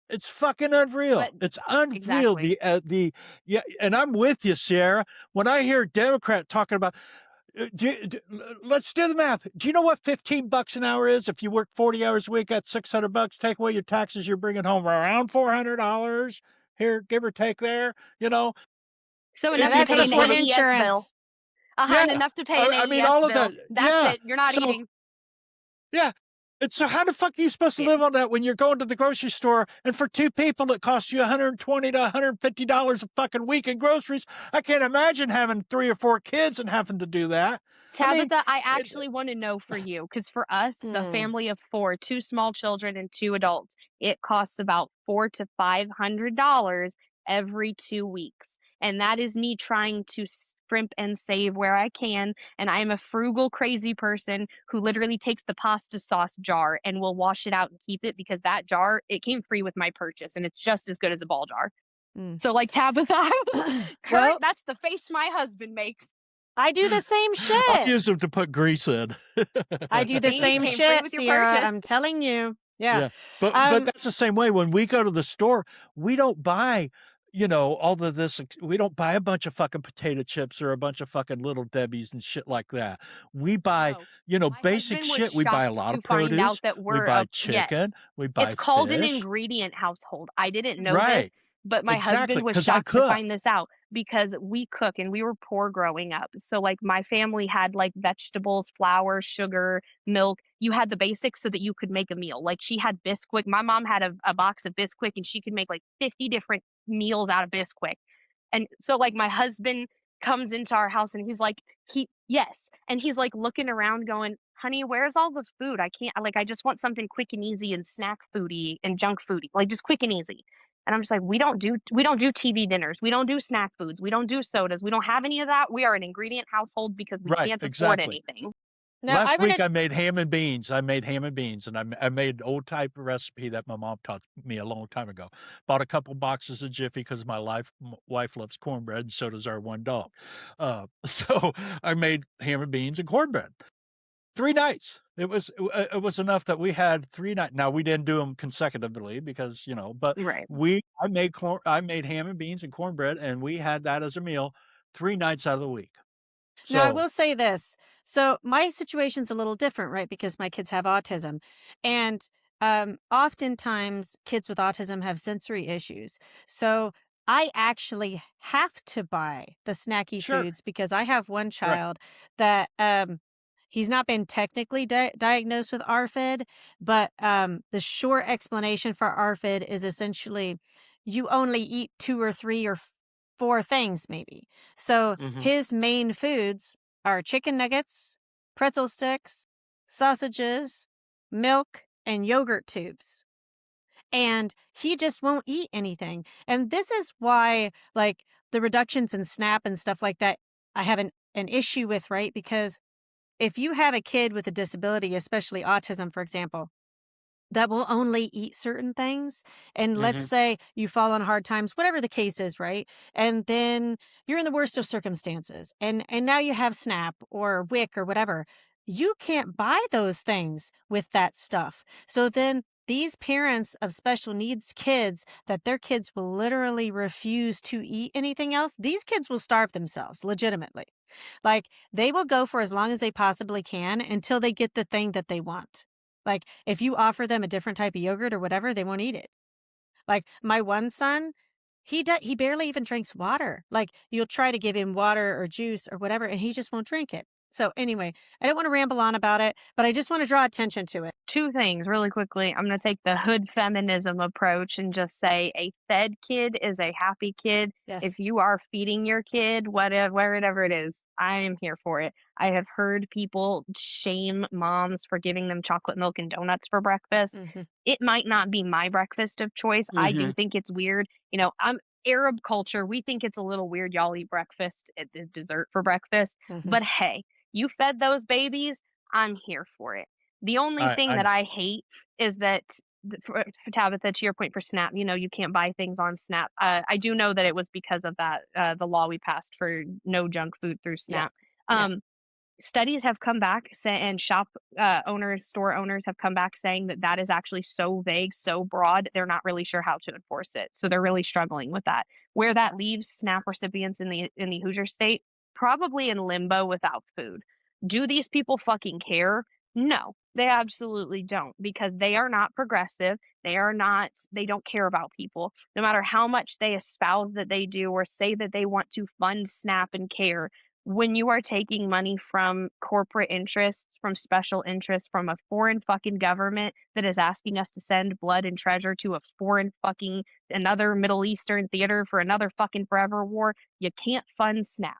it's fucking unreal. But It's unreal. exactly. Yeah, and I'm with you, Sierra. When I hear a Democrat talking about let's do the math. Do you know what $15 an hour is? If you work 40 hours a week, that's $600. Take away your taxes, you're bringing home around $400 here, give or take there. You know, So And enough to that's pay an before Because AES bill. insurance. And yeah, enough to pay an I mean, AES all of that. bill. That's Yeah. it. You're not So eating. yeah. And so how the fuck are you supposed to Yeah. live on that when you're going to the grocery store and for 2 people it costs you $120 to $150 a fucking week in groceries? I can't imagine having 3 or 4 kids and having to do that. I mean, Tabitha, I it, actually want to know for you, because for us, the Hmm. family of four, two small children and two adults, it costs about $400 to $500 every 2 weeks. And that is me trying to scrimp and save where I can. And I'm a frugal, crazy person who literally takes the pasta sauce jar and will wash it out and keep it, because that jar, it came free with my purchase and it's just as good as a ball jar. Mm. So, like Tabitha, Kurt, Well, that's the face my husband makes. I do the same I'll shit. use them to put grease in. I do the See, same came free shit, with your Sierra. purchase. I'm telling you. Yeah. Yeah, but Um, that's the same way when we go to the store, we don't buy, all of this. We don't buy a bunch of fucking potato chips or a bunch of fucking Little Debbie's and shit like that. We buy, No. My basic husband was shit. We buy a shocked lot to of find out produce. that We we're buy a chicken. yes. We It's buy called an fish. ingredient household. I didn't know this, Right, but my exactly. husband was Because I shocked to cook. find this out, because we cook and we were poor growing up. So like my family had like vegetables, flour, sugar, milk. You had the basics so that you could make a meal. Like she had Bisquick. My mom had a box of Bisquick and she could make like 50 different meals out of Bisquick. And so like my husband comes into our house and he's like, yes. And he's like looking around going, honey, where's all the food? I can't, like, I just want something quick and easy and snack foody and junk foody, like just quick and easy. And I'm just like, we don't do TV dinners. We don't do snack foods. We don't do sodas. We don't have any of that. We are an ingredient household because we Right, can't afford exactly. anything. no, Last I'm week gonna. I made ham and beans. And I made old type recipe that my mom taught me a long time ago. Bought a couple boxes of Jiffy because my wife loves cornbread, and so does our one dog. So I made ham and beans and cornbread. 3 nights. It was enough that we had 3 nights. Now we didn't do them consecutively because but Right. I made ham and beans and cornbread, and we had that as a meal 3 nights out of the week. Now, I So will say this. So, my situation's a little different, right? Because my kids have autism. And oftentimes, kids with autism have sensory issues. So, I actually have to buy the snacky sure, foods because I have one right. child that he's not been technically diagnosed with ARFID, but the short explanation for ARFID is essentially you only eat two or three or four things, maybe. So Mhm. his main foods are chicken nuggets, pretzel sticks, sausages, milk, and yogurt tubes. And he just won't eat anything. And this is why, like, the reductions in SNAP and stuff like that, I have an issue with, right? Because if you have a kid with a disability, especially autism, for example, that will only eat certain things. And let's Mhm. say you fall on hard times, whatever the case is, right? And then you're in the worst of circumstances. And now you have SNAP or WIC or whatever. You can't buy those things with that stuff. So then these parents of special needs kids that their kids will literally refuse to eat anything else, these kids will starve themselves legitimately. Like they will go for as long as they possibly can until they get the thing that they want. Like, if you offer them a different type of yogurt or whatever, they won't eat it. Like, my one son, he barely even drinks water. Like, you'll try to give him water or juice or whatever, and he just won't drink it. So, anyway, I don't wanna ramble on about it, but I just wanna draw attention to it. Two things really quickly. I'm going to take the hood feminism approach and just say a fed kid is a happy kid. If Yes. you are feeding your kid, whatever it is, I am here for it. I have heard people shame moms for giving them chocolate milk and donuts for breakfast. Mhm, It might not be my breakfast of choice. I do Mhm. think it's weird. I'm Arab culture. We think it's a little weird. Y'all eat breakfast at the dessert for breakfast. mhm, But hey, you fed those babies. I'm here for it. The only thing I that I hate is that for Tabitha, to your point for SNAP, you can't buy things on SNAP. I do know that it was because of that, the law we passed for no junk food through yeah, SNAP. yeah, Um, Studies have come back and shop owners, store owners have come back saying that that is actually so vague, so broad, they're not really sure how to enforce it. So they're really struggling with that. Where that leaves SNAP recipients in the Hoosier state, probably in limbo without food. Do these people fucking care? No, they absolutely don't because they are not progressive. They don't care about people. No matter how much they espouse that they do or say that they want to fund SNAP and care, when you are taking money from corporate interests, from special interests, from a foreign fucking government that is asking us to send blood and treasure to a foreign fucking another Middle Eastern theater for another fucking forever war, you can't fund SNAP.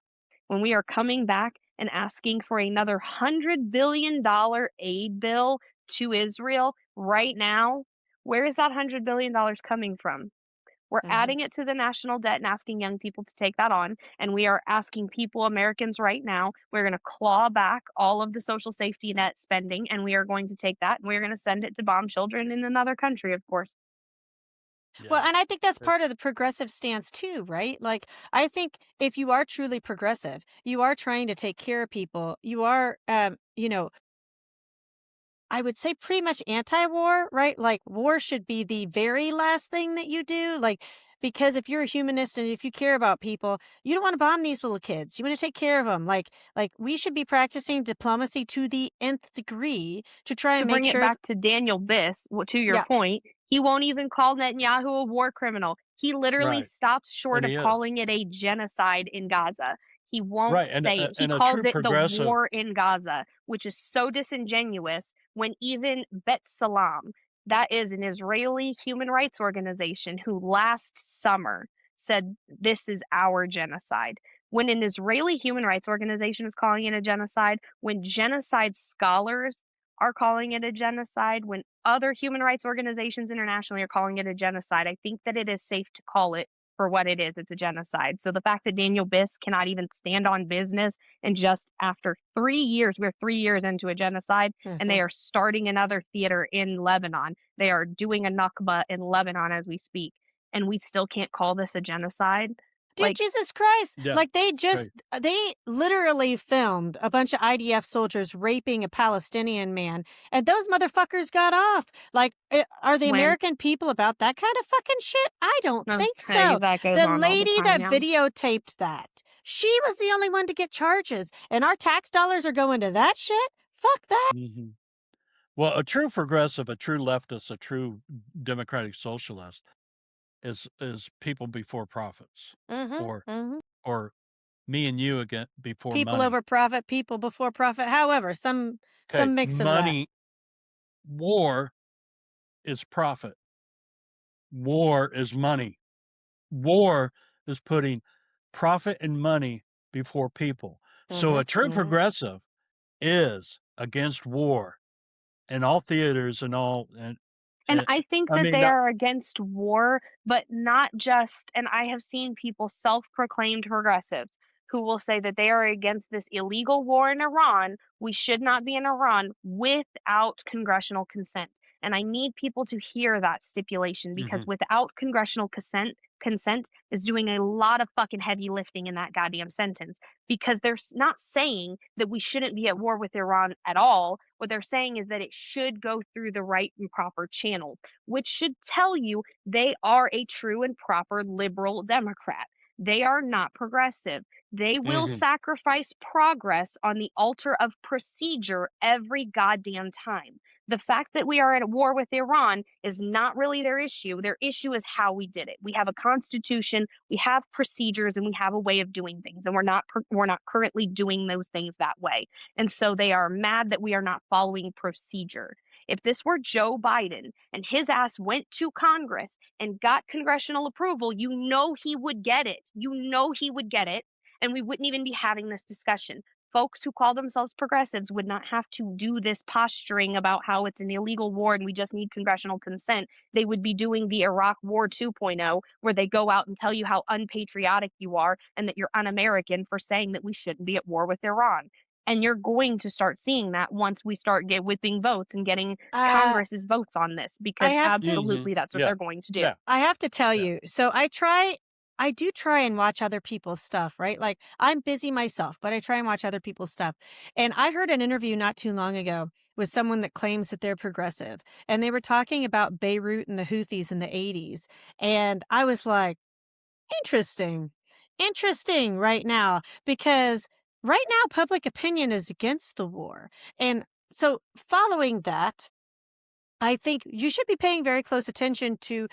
When we are coming back and asking for another $100 billion aid bill to Israel right now, where is that $100 billion coming from? We're mhm. adding it to the national debt and asking young people to take that on. And we are asking people, Americans, right now, we're going to claw back all of the social safety net spending and we are going to take that and we're going to send it to bomb children in another country, of course. Well, yeah. and I think that's It part of the progressive stance too, right? Like, I think if you are truly progressive, you are trying to take care of people. You are, I would say pretty much anti-war, right? Like war should be the very last thing that you do. Like, because if you're a humanist and if you care about people, you don't want to bomb these little kids. You want to take care of them. Like we should be practicing diplomacy to the nth degree to try To and make bring it sure. back to Daniel Biss, to your Yeah. point, he won't even call Netanyahu a war criminal. He literally right, stops and short of he is. calling it a genocide in Gaza. He won't Right, say it. He and a calls true it the progressive war in Gaza, which is so disingenuous when even Bet Salam, that is an Israeli human rights organization who last summer said this is our genocide. When an Israeli human rights organization is calling it a genocide, when genocide scholars are calling it a genocide, when other human rights organizations internationally are calling it a genocide, I think that it is safe to call it for what it is. It's a genocide. So the fact that Daniel Biss cannot even stand on business and just after 3 years, we're 3 years into a genocide, and Mhm. they are starting another theater in Lebanon. They are doing a Nakba in Lebanon as we speak. And we still can't call this a genocide. Dear Like, Jesus Christ. Yeah, Like, it's great. they literally filmed a bunch of IDF soldiers raping a Palestinian man, and those motherfuckers got off. Like, are the when American people about that kind of fucking shit? I don't think hey, so. that goes The on all the lady time that now. videotaped that, she was the only one to get charges, and our tax dollars are going to that shit? Fuck that. Hmm. Well, a true progressive, a true leftist, a true democratic socialist is people before profits, Mm-hmm, or mm-hmm. or me and you again before People money. over profit, people before profit. However, some Okay, mix of that. money, war is profit. War is money. War is putting profit and money before people. So Mm-hmm, a true mm-hmm. progressive is against war in all theaters and all. And And I think I that mean, they are against war, but not just, and I have seen people self-proclaimed progressives who will say that they are against this illegal war in Iran. We should not be in Iran without congressional consent. And I need people to hear that stipulation because mhm, without congressional consent is doing a lot of fucking heavy lifting in that goddamn sentence because they're not saying that we shouldn't be at war with Iran at all. What they're saying is that it should go through the right and proper channels, which should tell you they are a true and proper liberal Democrat. They are not progressive. They will mhm, sacrifice progress on the altar of procedure every goddamn time. The fact that we are at war with Iran is not really their issue. Their issue is how we did it. We have a constitution, we have procedures, and we have a way of doing things, and we're not currently doing those things that way. And so they are mad that we are not following procedure. If this were Joe Biden and his ass went to Congress and got congressional approval, you know he would get it. You know he would get it. And we wouldn't even be having this discussion. Folks who call themselves progressives would not have to do this posturing about how it's an illegal war and we just need congressional consent. They would be doing the Iraq War 2.0, where they go out and tell you how unpatriotic you are and that you're un American for saying that we shouldn't be at war with Iran. And you're going to start seeing that once we start get whipping votes and getting Uh, Congress's votes on this, I because have to mhm. absolutely that's what Yeah, they're going to do. yeah, I have to tell yeah. you. So I do try and watch other people's stuff, right? Like, I'm busy myself, but I try and watch other people's stuff. And I heard an interview not too long ago with someone that claims that they're progressive, and they were talking about Beirut and the Houthis in the 80s. And I was like, interesting. Interesting right now, because right now public opinion is against the war. And so following that, I think you should be paying very close attention to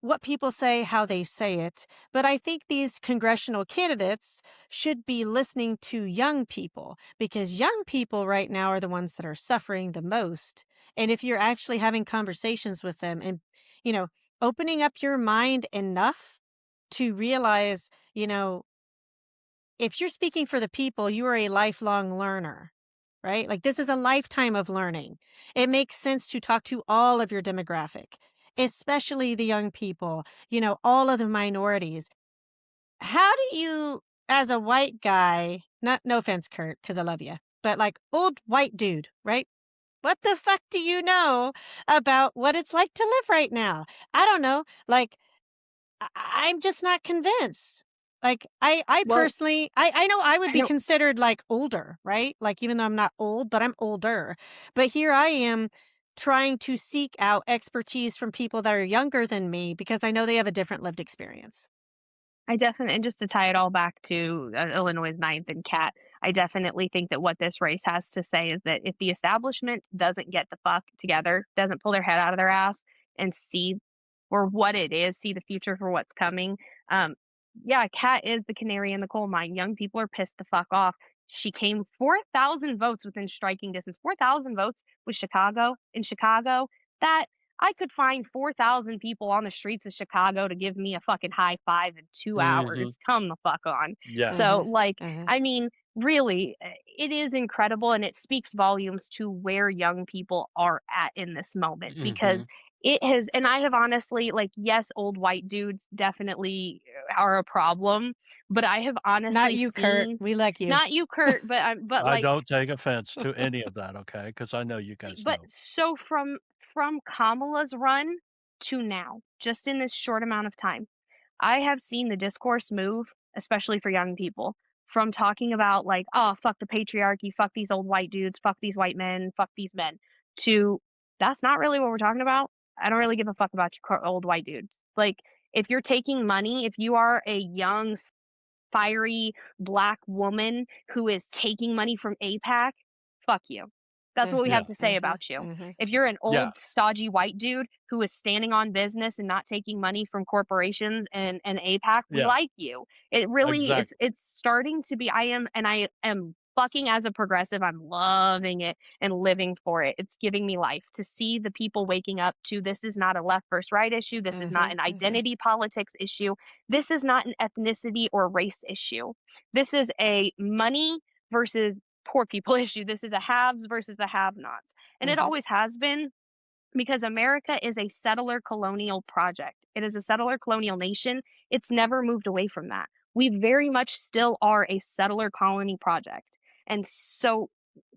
what people say, how they say it. But I think these congressional candidates should be listening to young people, because young people right now are the ones that are suffering the most. And if you're actually having conversations with them and, you know, opening up your mind enough to realize, if you're speaking for the people, you are a lifelong learner, right? Like, this is a lifetime of learning. It makes sense to talk to all of your demographic, especially the young people, all of the minorities. How do you, as a white guy, not, no offense, Kurt, because I love you, but like old white dude, right? What the fuck do you know about what it's like to live right now? I don't know. Like, I'm just not convinced. Like, I Well, personally, I know I would I be don't considered like older, right? Like, even though I'm not old, but I'm older. But here I am trying to seek out expertise from people that are younger than me because I know they have a different lived experience. I definitely, and just to tie it all back to Illinois' ninth and Cat, I definitely think that what this race has to say is that if the establishment doesn't get the fuck together, doesn't pull their head out of their ass and see for what it is, see the future for what's coming, um, yeah, Cat is the canary in the coal mine. Young people are pissed the fuck off. She came 4,000 votes within striking distance. 4,000 votes with Chicago. In Chicago, that I could find 4,000 people on the streets of Chicago to give me a fucking high five in 2 Mhm. hours. Come the fuck on. Yeah. So, Mhm. like, Mhm. I mean, really, it is incredible and it speaks volumes to where young people are at in this moment because Mhm. it has, and I have honestly, like, yes, old white dudes definitely are a problem, but I have Not honestly you, Kurt. seen, We like you. not you, Kurt, but but I like, don't take offense to any of that, okay? Because I know you guys but know. so from Kamala's run to now, just in this short amount of time, I have seen the discourse move, especially for young people, from talking about like, "Oh, fuck the patriarchy, fuck these old white dudes, fuck these white men, fuck these men," to, "That's not really what we're talking about. I don't really give a fuck about you old white dudes." Like, if you're taking money, if you are a young fiery black woman who is taking money from APAC, fuck you. That's what we Yeah. have to say about you. Mhm. If you're an Yeah. old, stodgy white dude who is standing on business and not taking money from corporations and APAC, we Yeah. like you. It really, Exactly. it's starting to be. I am fucking as a progressive. I'm loving it and living for it. It's giving me life to see the people waking up to this is not a left versus right issue. This is not Mhm. an Mhm. identity politics issue. This is not an ethnicity or race issue. This is a money versus poor people issue. This is a haves versus the have nots. And it Mhm. always has been because America is a settler colonial project. It is a settler colonial nation. It's never moved away from that. We very much still are a settler colony project. And so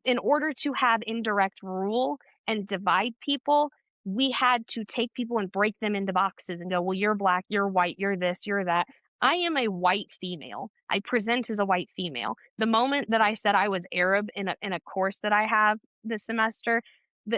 in order to have indirect rule and divide people, we had to take people and break them into boxes and go, well, you're black, you're white, you're this, you're that. I am a white female. I present as a white female. The moment that I said I was Arab in a course that I have this semester,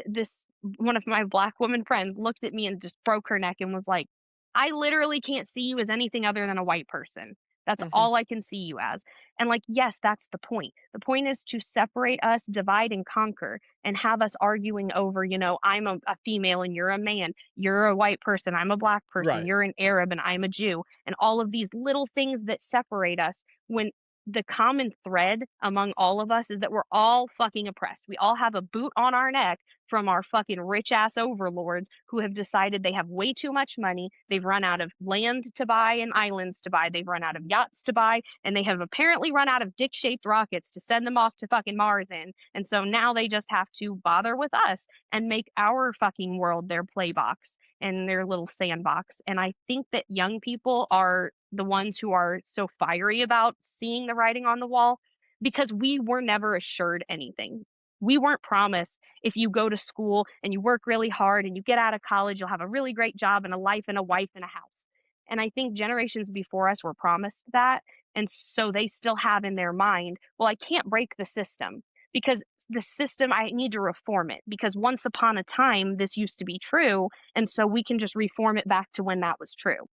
this one of my black woman friends looked at me and just broke her neck and was like, I literally can't see you as anything other than a white person. That's Mhm. all I can see you as. And like, yes, that's the point. The point is to separate us, divide and conquer, and have us arguing over, I'm a female and you're a man. You're a white person. I'm a black person. Right. You're an Arab and I'm a Jew. And all of these little things that separate us when the common thread among all of us is that we're all fucking oppressed. We all have a boot on our neck from our fucking rich ass overlords who have decided they have way too much money. They've run out of land to buy and islands to buy. They've run out of yachts to buy. And they have apparently run out of dick shaped rockets to send them off to fucking Mars in. And so now they just have to bother with us and make our fucking world their play box and their little sandbox. And I think that young people are the ones who are so fiery about seeing the writing on the wall because we were never assured anything. We weren't promised if you go to school and you work really hard and you get out of college, you'll have a really great job and a life and a wife and a house. And I think generations before us were promised that. And so they still have in their mind, well, I can't break the system because the system, I need to reform it because once upon a time, this used to be true. And so we can just reform it back to when that was true.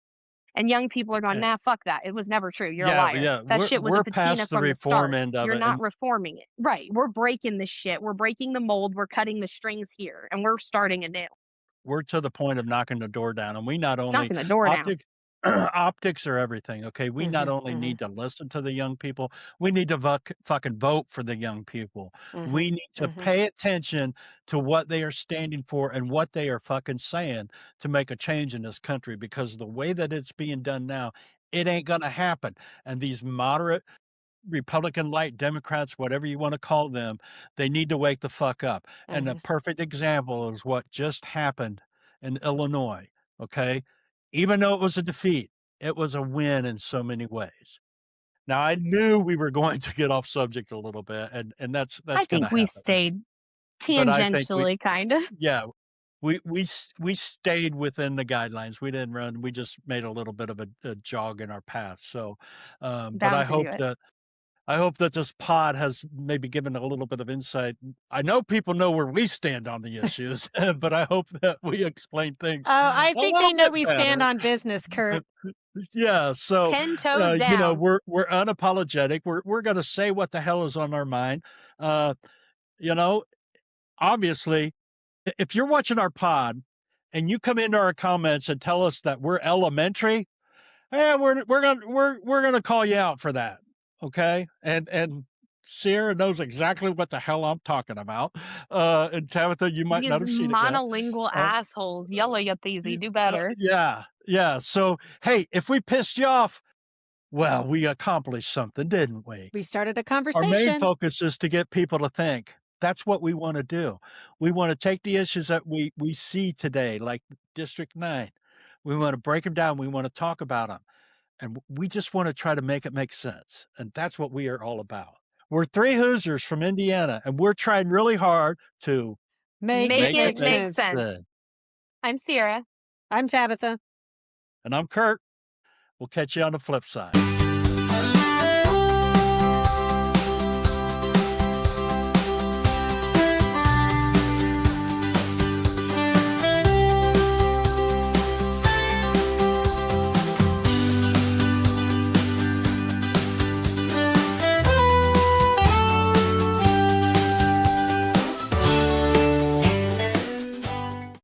And young people are going, And nah, fuck that. It was never true. You're a yeah, liar. yeah, That we're shit was a we're patina past the from the reform start. end of You're it, not and reforming it. Right. We're breaking this shit. We're breaking the mold. We're cutting the strings here and we're starting anew, we're to the point of knocking the door down. And we not only knocking the door down. optics optics are everything. Okay, we not Mhm. only Mhm. need to listen to the young people, we need to fucking vote for the young people. Mhm. We need to Mhm. pay attention to what they are standing for and what they are fucking saying to make a change in this country. Because the way that it's being done now, it ain't gonna happen. And these moderate Republican light Democrats, whatever you want to call them, they need to wake the fuck up. And a Mhm. perfect example is what just happened in Illinois. Okay. Even though it was a defeat, it was a win in so many ways. Now I knew we were going to get off subject a little bit, and I that's going to think we happen. stayed But I think tangentially, kind of. yeah, we stayed within the guidelines. We didn't run. We just made a little bit of a jog in our path. So, but Bound to do it. I hope that this pod has maybe given a little bit of insight. I know people know where we stand on the issues, but I hope that we explain things Oh, I a think little they know bit we stand better. on business, Kurt. Yeah, so 10 toes down. we're unapologetic. We're going to say what the hell is on our mind. Uh, you know, obviously, if you're watching our pod and you come into our comments and tell us that we're elementary, yeah, we're gonna call you out for that, okay? And Sierra knows exactly what the hell I'm talking about. And Tabitha, you might not These have seen it yet. monolingual Uh, assholes yelling at these. Do better. yeah, yeah. So hey, if we pissed you off, well, we accomplished something, didn't we? We started a Our main conversation. focus is to get people to think. That's what we want to do. We want to take the issues that we see today, like District 9. We want to break them down. We want to talk about them. And we just want to try to make it make sense. And that's what we are all about. We're three Hoosiers from Indiana, and we're trying really hard to Make Make it make it it make make make sense. sense. sense. I'm Sierra. I'm Tabitha. And I'm Kurt. We'll catch you on the flip side.